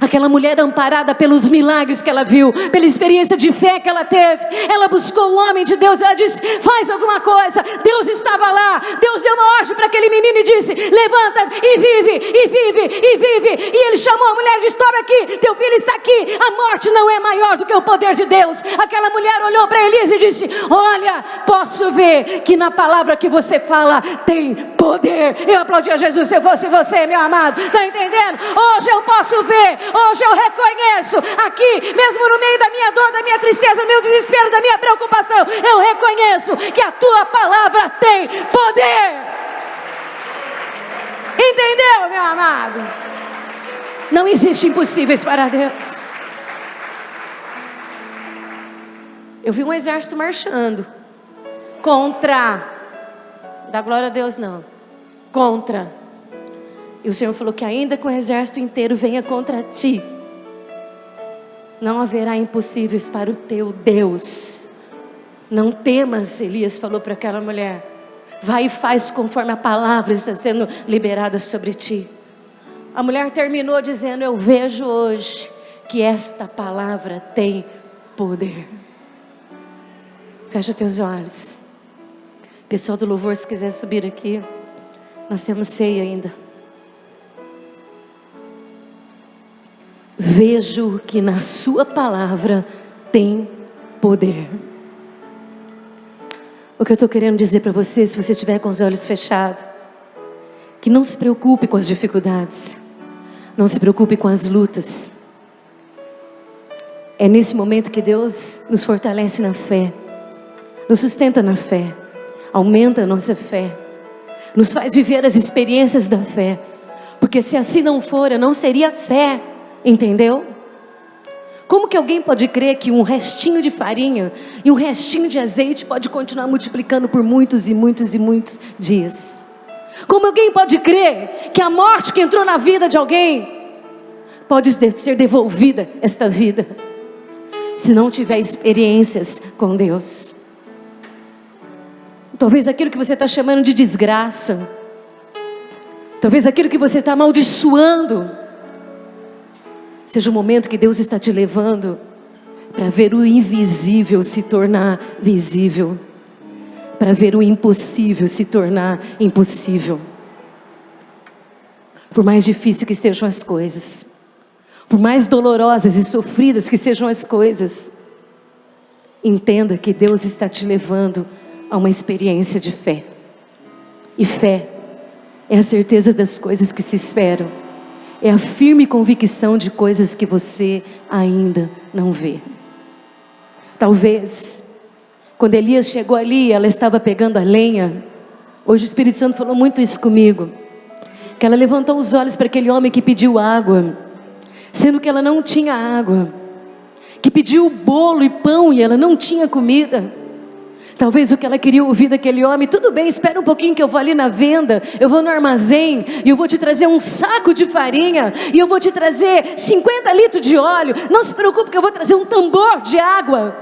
Aquela mulher amparada pelos milagres que ela viu, pela experiência de fé que ela teve, ela buscou o homem de Deus, ela disse, faz alguma coisa. Deus estava lá, Deus deu uma ordem para aquele menino e disse, levanta e vive, e vive, e vive. E ele chamou a mulher e disse, toma aqui, teu filho está aqui. A morte não é maior do que o poder de Deus. Aquela mulher olhou para Elise e disse, olha, posso ver que na palavra que você fala tem poder. Eu aplaudi a Jesus se eu fosse você, meu amado, está entendendo? Hoje eu posso ver, hoje eu reconheço aqui, mesmo no meio da minha dor, da minha tristeza, do meu desespero, da minha preocupação, eu reconheço que a tua palavra tem poder. Entendeu, meu amado? Não existe impossíveis para Deus. Eu vi um exército marchando contra, dá glória a Deus não, contra. E o Senhor falou que ainda que o exército inteiro venha contra ti, não haverá impossíveis para o teu Deus. Não temas, Elias falou para aquela mulher. Vai e faz conforme a palavra está sendo liberada sobre ti. A mulher terminou dizendo, eu vejo hoje que esta palavra tem poder. Fecha teus olhos. Pessoal do louvor, se quiser subir aqui, nós temos ceia ainda. Vejo que na sua palavra tem poder. O que eu estou querendo dizer para você, se você estiver com os olhos fechados, que não se preocupe com as dificuldades, não se preocupe com as lutas. É nesse momento que Deus nos fortalece na fé, nos sustenta na fé, aumenta a nossa fé, nos faz viver as experiências da fé. Porque se assim não for, não seria fé, entendeu? Como que alguém pode crer que um restinho de farinha e um restinho de azeite pode continuar multiplicando por muitos e muitos e muitos dias? Como alguém pode crer que a morte que entrou na vida de alguém pode ser devolvida esta vida, se não tiver experiências com Deus? Talvez aquilo que você está chamando de desgraça, talvez aquilo que você está amaldiçoando, seja o momento que Deus está te levando para ver o invisível se tornar visível, para ver o impossível se tornar impossível. Por mais difícil que estejam as coisas, por mais dolorosas e sofridas que sejam as coisas, entenda que Deus está te levando a uma experiência de fé. E fé é a certeza das coisas que se esperam, é a firme convicção de coisas que você ainda não vê. Talvez, quando Elias chegou ali, ela estava pegando a lenha. Hoje o Espírito Santo falou muito isso comigo, que ela levantou os olhos para aquele homem que pediu água, sendo que ela não tinha água, que pediu bolo e pão e ela não tinha comida. Talvez o que ela queria ouvir daquele homem: tudo bem, espera um pouquinho que eu vou ali na venda, eu vou no armazém e eu vou te trazer um saco de farinha e eu vou te trazer 50 litros de óleo, não se preocupe que eu vou trazer um tambor de água.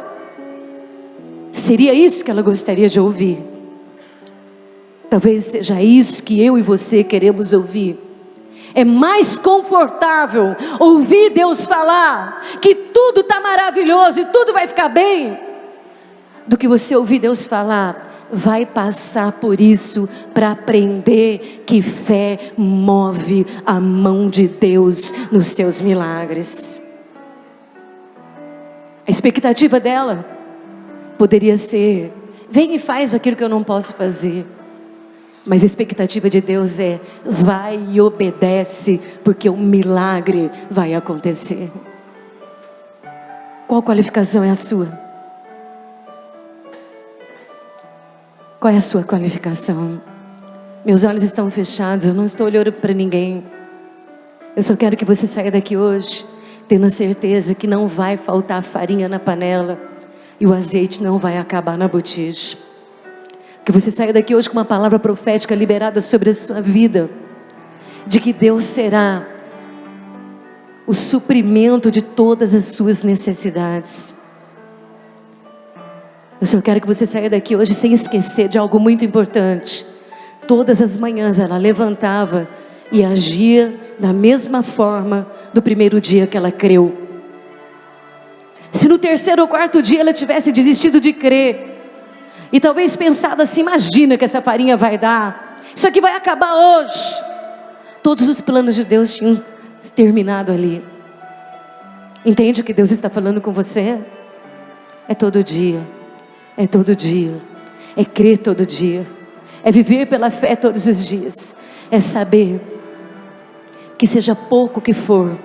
Seria isso que ela gostaria de ouvir. Talvez seja isso que eu e você queremos ouvir. É mais confortável ouvir Deus falar que tudo está maravilhoso e tudo vai ficar bem, do que você ouvir Deus falar: vai passar por isso para aprender que fé move a mão de Deus nos seus milagres. A expectativa dela poderia ser: vem e faz aquilo que eu não posso fazer. Mas a expectativa de Deus é: vai e obedece, porque o milagre vai acontecer. Qual qualificação é a sua? Qual é a sua qualificação? Meus olhos estão fechados, eu não estou olhando para ninguém. Eu só quero que você saia daqui hoje tendo a certeza que não vai faltar farinha na panela e o azeite não vai acabar na botija. Que você saia daqui hoje com uma palavra profética liberada sobre a sua vida, de que Deus será o suprimento de todas as suas necessidades. Eu só quero que você saia daqui hoje sem esquecer de algo muito importante. Todas as manhãs ela levantava e agia da mesma forma do primeiro dia que ela creu. Se no terceiro ou quarto dia ela tivesse desistido de crer, e talvez pensado assim: imagina que essa farinha vai dar, isso aqui vai acabar hoje, todos os planos de Deus tinham terminado ali. Entende o que Deus está falando com você? É todo dia. É todo dia, é crer todo dia, é viver pela fé todos os dias, é saber que seja pouco que for,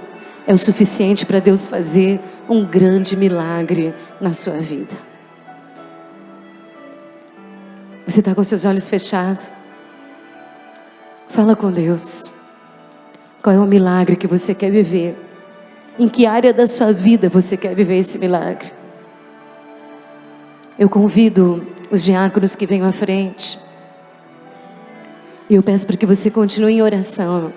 é o suficiente para Deus fazer um grande milagre na sua vida. Você está com seus olhos fechados? Fala com Deus. Qual é o milagre que você quer viver? Em que área da sua vida você quer viver esse milagre? Eu convido os diáconos que venham à frente. E eu peço para que você continue em oração.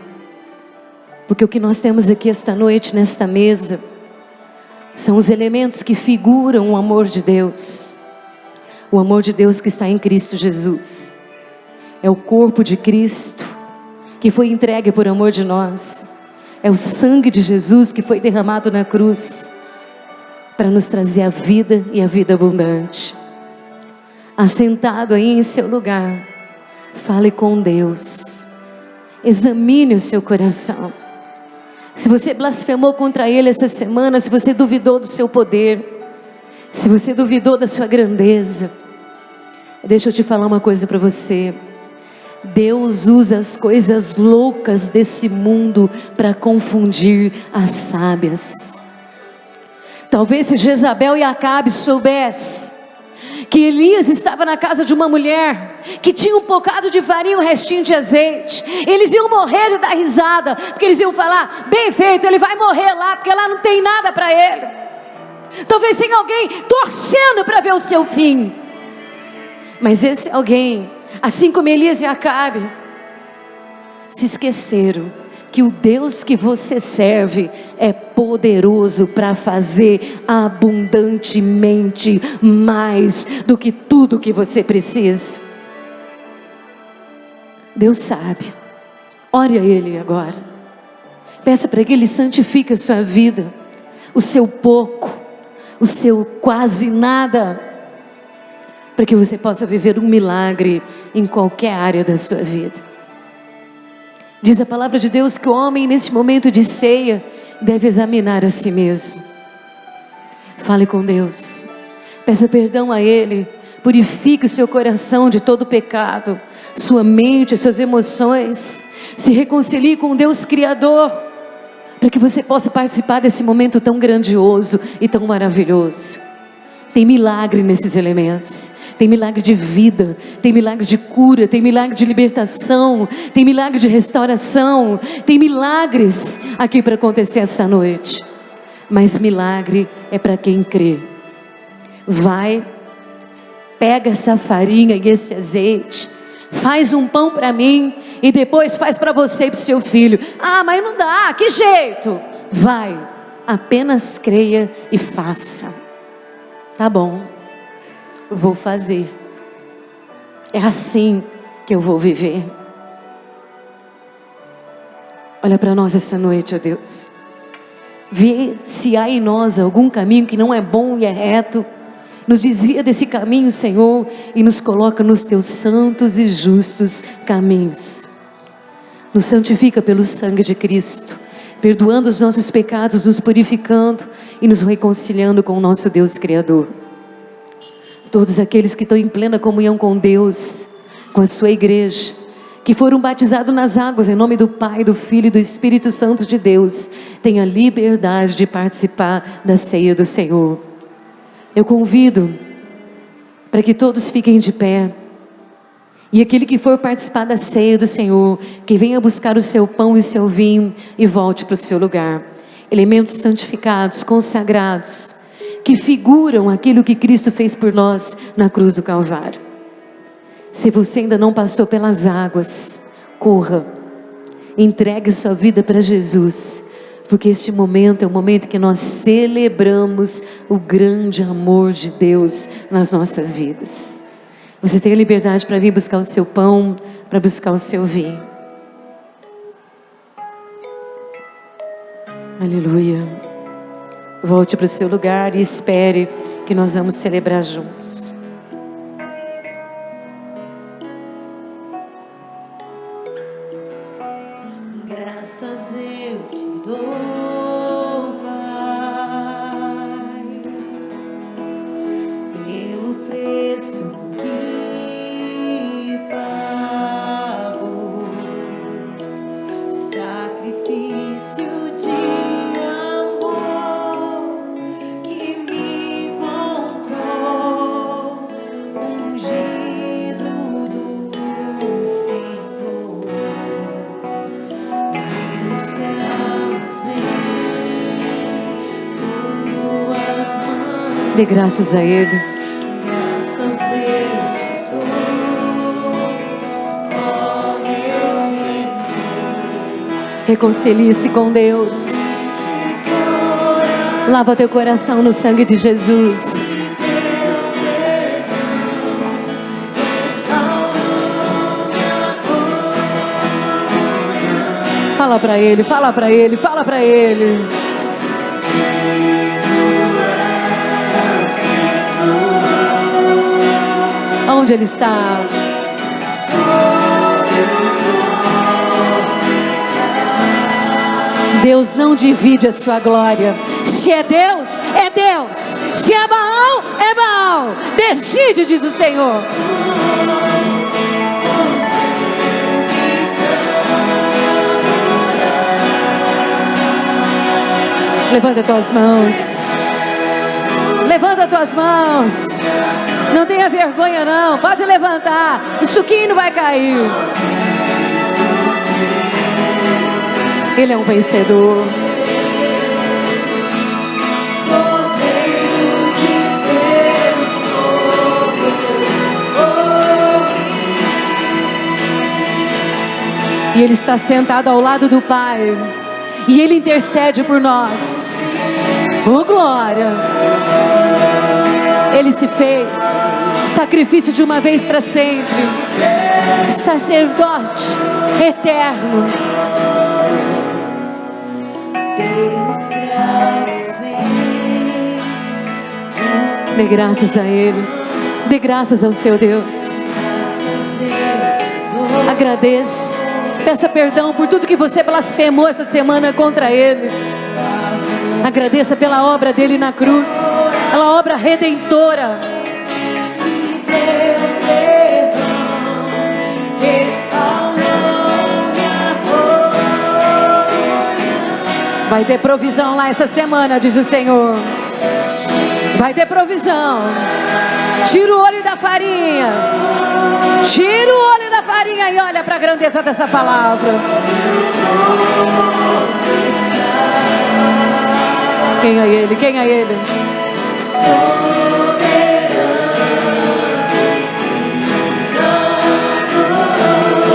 Porque o que nós temos aqui esta noite, nesta mesa, são os elementos que figuram o amor de Deus. O amor de Deus que está em Cristo Jesus. É o corpo de Cristo que foi entregue por amor de nós. É o sangue de Jesus que foi derramado na cruz para nos trazer a vida e a vida abundante. Assentado aí em seu lugar, fale com Deus. Examine o seu coração. Se você blasfemou contra Ele essa semana, se você duvidou do seu poder, se você duvidou da sua grandeza, deixa eu te falar uma coisa para você. Deus usa as coisas loucas desse mundo para confundir as sábias. Talvez se Jezabel e Acabe soubessem que Elias estava na casa de uma mulher que tinha um bocado de farinha, um restinho de azeite. Eles iam morrer de dar risada, porque eles iam falar: bem feito, ele vai morrer lá, porque lá não tem nada para ele. Talvez tenha alguém torcendo para ver o seu fim, mas esse alguém, assim como Elias e Acabe, se esqueceram que o Deus que você serve é poderoso para fazer abundantemente mais do que tudo que você precisa. Deus sabe. Ore a Ele agora. Peça para que Ele santifique a sua vida, o seu pouco, o seu quase nada, para que você possa viver um milagre em qualquer área da sua vida. Diz a palavra de Deus que o homem, nesse momento de ceia, deve examinar a si mesmo. Fale com Deus, peça perdão a Ele, purifique o seu coração de todo pecado, sua mente, as suas emoções. Se reconcilie com o Deus Criador, para que você possa participar desse momento tão grandioso e tão maravilhoso. Tem milagre nesses elementos, tem milagre de vida, tem milagre de cura, tem milagre de libertação, tem milagre de restauração, tem milagres aqui para acontecer esta noite. Mas milagre é para quem crê. Vai, pega essa farinha e esse azeite, faz um pão para mim e depois faz para você e para o seu filho. Ah, mas não dá, que jeito? Vai, apenas creia e faça. Tá bom, vou fazer. É assim que eu vou viver. Olha para nós esta noite, ó Deus. Vê se há em nós algum caminho que não é bom e é reto. Nos desvia desse caminho, Senhor, e nos coloca nos teus santos e justos caminhos. Nos santifica pelo sangue de Cristo, perdoando os nossos pecados, nos purificando e nos reconciliando com o nosso Deus Criador. Todos aqueles que estão em plena comunhão com Deus, com a sua igreja, que foram batizados nas águas em nome do Pai, do Filho e do Espírito Santo de Deus, tenham a liberdade de participar da ceia do Senhor. Eu convido para que todos fiquem de pé. E aquele que for participar da ceia do Senhor, que venha buscar o seu pão e o seu vinho e volte para o seu lugar. Elementos santificados, consagrados, que figuram aquilo que Cristo fez por nós na cruz do Calvário. Se você ainda não passou pelas águas, corra, entregue sua vida para Jesus, porque este momento é o momento que nós celebramos o grande amor de Deus nas nossas vidas. Você tem a liberdade para vir buscar o seu pão, para buscar o seu vinho. Aleluia. Volte para o seu lugar e espere que nós vamos celebrar juntos. Graças eu te dou, Pai, pelo preço que pago, sacrifício de amor que me comprou, ungido do Senhor. Deus quer você, tuas mãos. Dê graças a Ele. Graças eu te dou, ó meu Senhor. Reconcilie-se com Deus. Lava teu coração no sangue de Jesus. Fala para Ele, fala para Ele, fala para Ele. Onde Ele está? Deus não divide a sua glória. Se é Deus, é Deus. Se é Baal, é Baal. Decide, diz o Senhor. Levanta tuas mãos. Levanta as tuas mãos. Não tenha vergonha não. Pode levantar. O suquinho não vai cair. Ele é um vencedor. E Ele está sentado ao lado do Pai. E Ele intercede por nós. Oh, glória! Ele se fez sacrifício de uma vez para sempre. Sacerdote eterno. Dê graças a Ele. Dê graças ao seu Deus. Agradeça. Peça perdão por tudo que você blasfemou essa semana contra Ele. Agradeça pela obra dele na cruz, pela obra redentora. Vai ter provisão lá essa semana, diz o Senhor. Vai ter provisão. Tira o olho da farinha. Tira o olho da farinha e olha para a grandeza dessa palavra. Quem é Ele? Quem é Ele?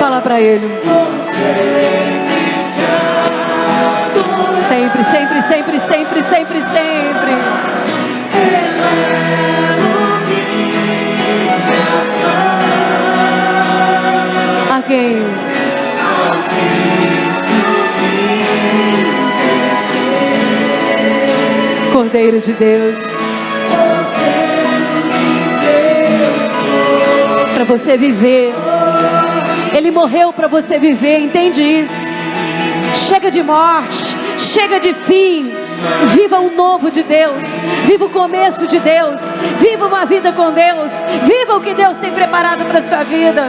Fala para Ele. Sempre, sempre, sempre, sempre, sempre, sempre. A quem? Cordeiro de Deus. Para você viver. Ele morreu para você viver, entende isso? Chega de morte, chega de fim. Viva o novo de Deus. Viva o começo de Deus. Viva uma vida com Deus. Viva o que Deus tem preparado para a sua vida.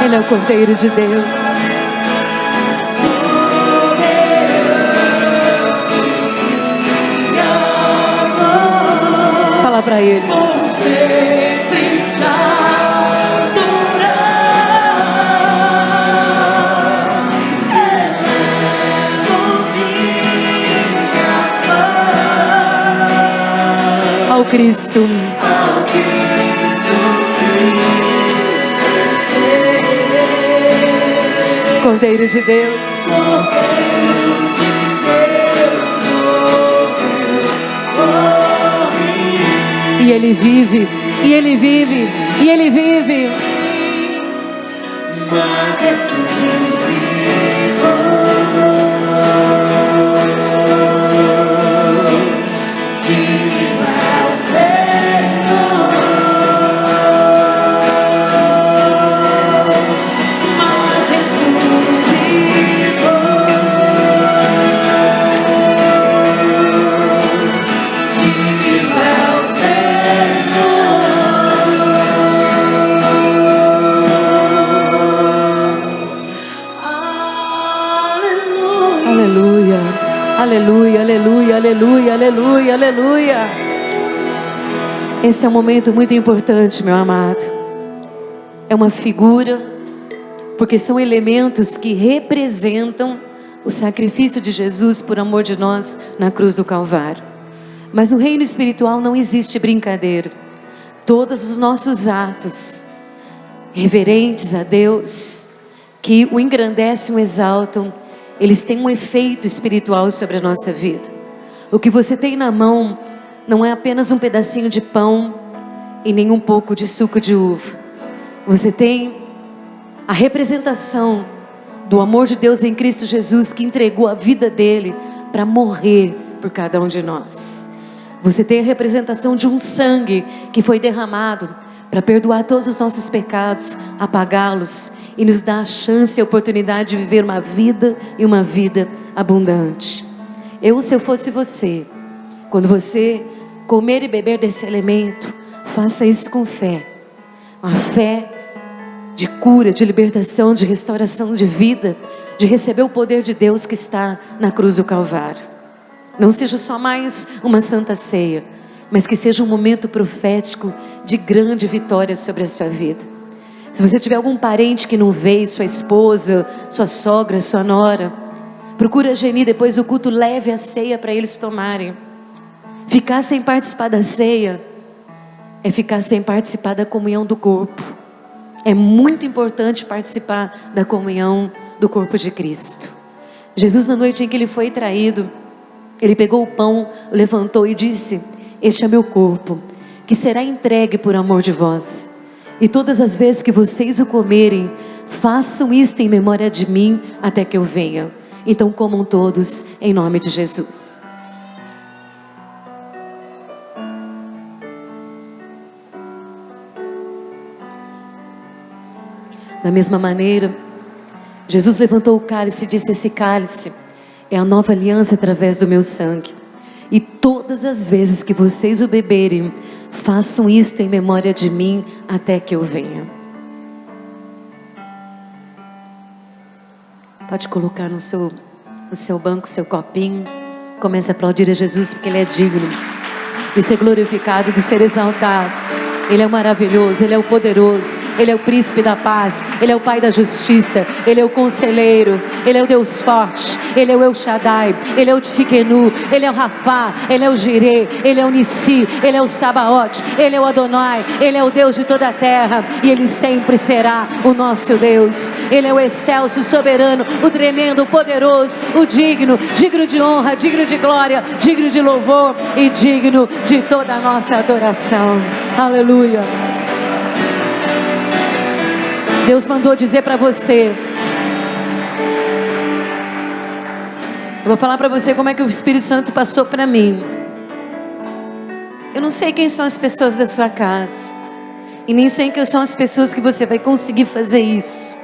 Ele é o Cordeiro de Deus. Fala para Ele. Ao Cristo. Cordeiro de Deus. E Ele vive, e Ele vive, e Ele vive. Mas é aleluia, aleluia, aleluia, aleluia, aleluia. Esse é um momento muito importante, meu amado. É uma figura, porque são elementos que representam o sacrifício de Jesus por amor de nós na cruz do Calvário. Mas no reino espiritual não existe brincadeira. Todos os nossos atos reverentes a Deus, que o engrandecem, o exaltam, eles têm um efeito espiritual sobre a nossa vida. O que você tem na mão não é apenas um pedacinho de pão e nem um pouco de suco de uva. Você tem a representação do amor de Deus em Cristo Jesus, que entregou a vida dele para morrer por cada um de nós. Você tem a representação de um sangue que foi derramado para perdoar todos os nossos pecados, apagá-los e nos dar a chance e a oportunidade de viver uma vida e uma vida abundante. Se eu fosse você, quando você comer e beber desse alimento, faça isso com fé. Uma fé de cura, de libertação, de restauração de vida, de receber o poder de Deus que está na cruz do Calvário. Não seja só mais uma santa ceia, mas que seja um momento profético de grande vitória sobre a sua vida. Se você tiver algum parente que não veio, sua esposa, sua sogra, sua nora, procura Geni, depois do culto, leve a ceia para eles tomarem. Ficar sem participar da ceia é ficar sem participar da comunhão do corpo. É muito importante participar da comunhão do corpo de Cristo. Jesus, na noite em que ele foi traído, ele pegou o pão, levantou e disse: este é meu corpo, que será entregue por amor de vós. E todas as vezes que vocês o comerem, façam isto em memória de mim, até que eu venha. Então comam todos, em nome de Jesus. Da mesma maneira, Jesus levantou o cálice e disse: esse cálice é a nova aliança através do meu sangue. E todas as vezes que vocês o beberem, façam isto em memória de mim, até que eu venha. Pode colocar no seu banco, seu copinho. Comece a aplaudir a Jesus, porque Ele é digno de ser glorificado, de ser exaltado. Ele é o maravilhoso, Ele é o poderoso, Ele é o príncipe da paz, Ele é o Pai da justiça, Ele é o conselheiro, Ele é o Deus forte, Ele é o El Shaddai, Ele é o Tsidkenu, Ele é o Rafá, Ele é o Jireh, Ele é o Nissi, Ele é o Sabaote, Ele é o Adonai, Ele é o Deus de toda a terra, e Ele sempre será o nosso Deus. Ele é o excelso, o soberano, o tremendo, o poderoso, o digno, digno de honra, digno de glória, digno de louvor e digno de toda a nossa adoração. Aleluia. Deus mandou dizer para você. Eu vou falar para você como é que o Espírito Santo passou para mim. Eu não sei quem são as pessoas da sua casa, e nem sei quem são as pessoas que você vai conseguir fazer isso.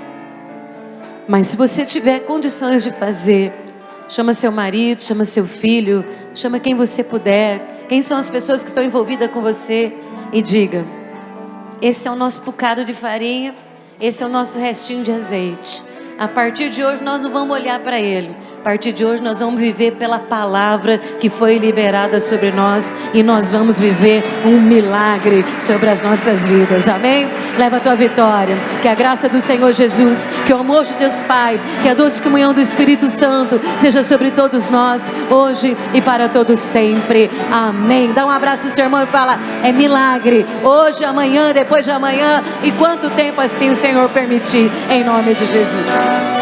Mas se você tiver condições de fazer, chama seu marido, chama seu filho, chama quem você puder. Quem são as pessoas que estão envolvidas com você? E diga: esse é o nosso bocado de farinha, esse é o nosso restinho de azeite. A partir de hoje nós não vamos olhar para ele. A partir de hoje nós vamos viver pela palavra que foi liberada sobre nós, e nós vamos viver um milagre sobre as nossas vidas. Amém? Leva a tua vitória. Que a graça do Senhor Jesus, que o amor de Deus Pai, que a doce comunhão do Espírito Santo seja sobre todos nós, hoje e para todos sempre. Amém. Dá um abraço no seu irmão e fala: é milagre. Hoje, amanhã, depois de amanhã, e quanto tempo assim o Senhor permitir, em nome de Jesus.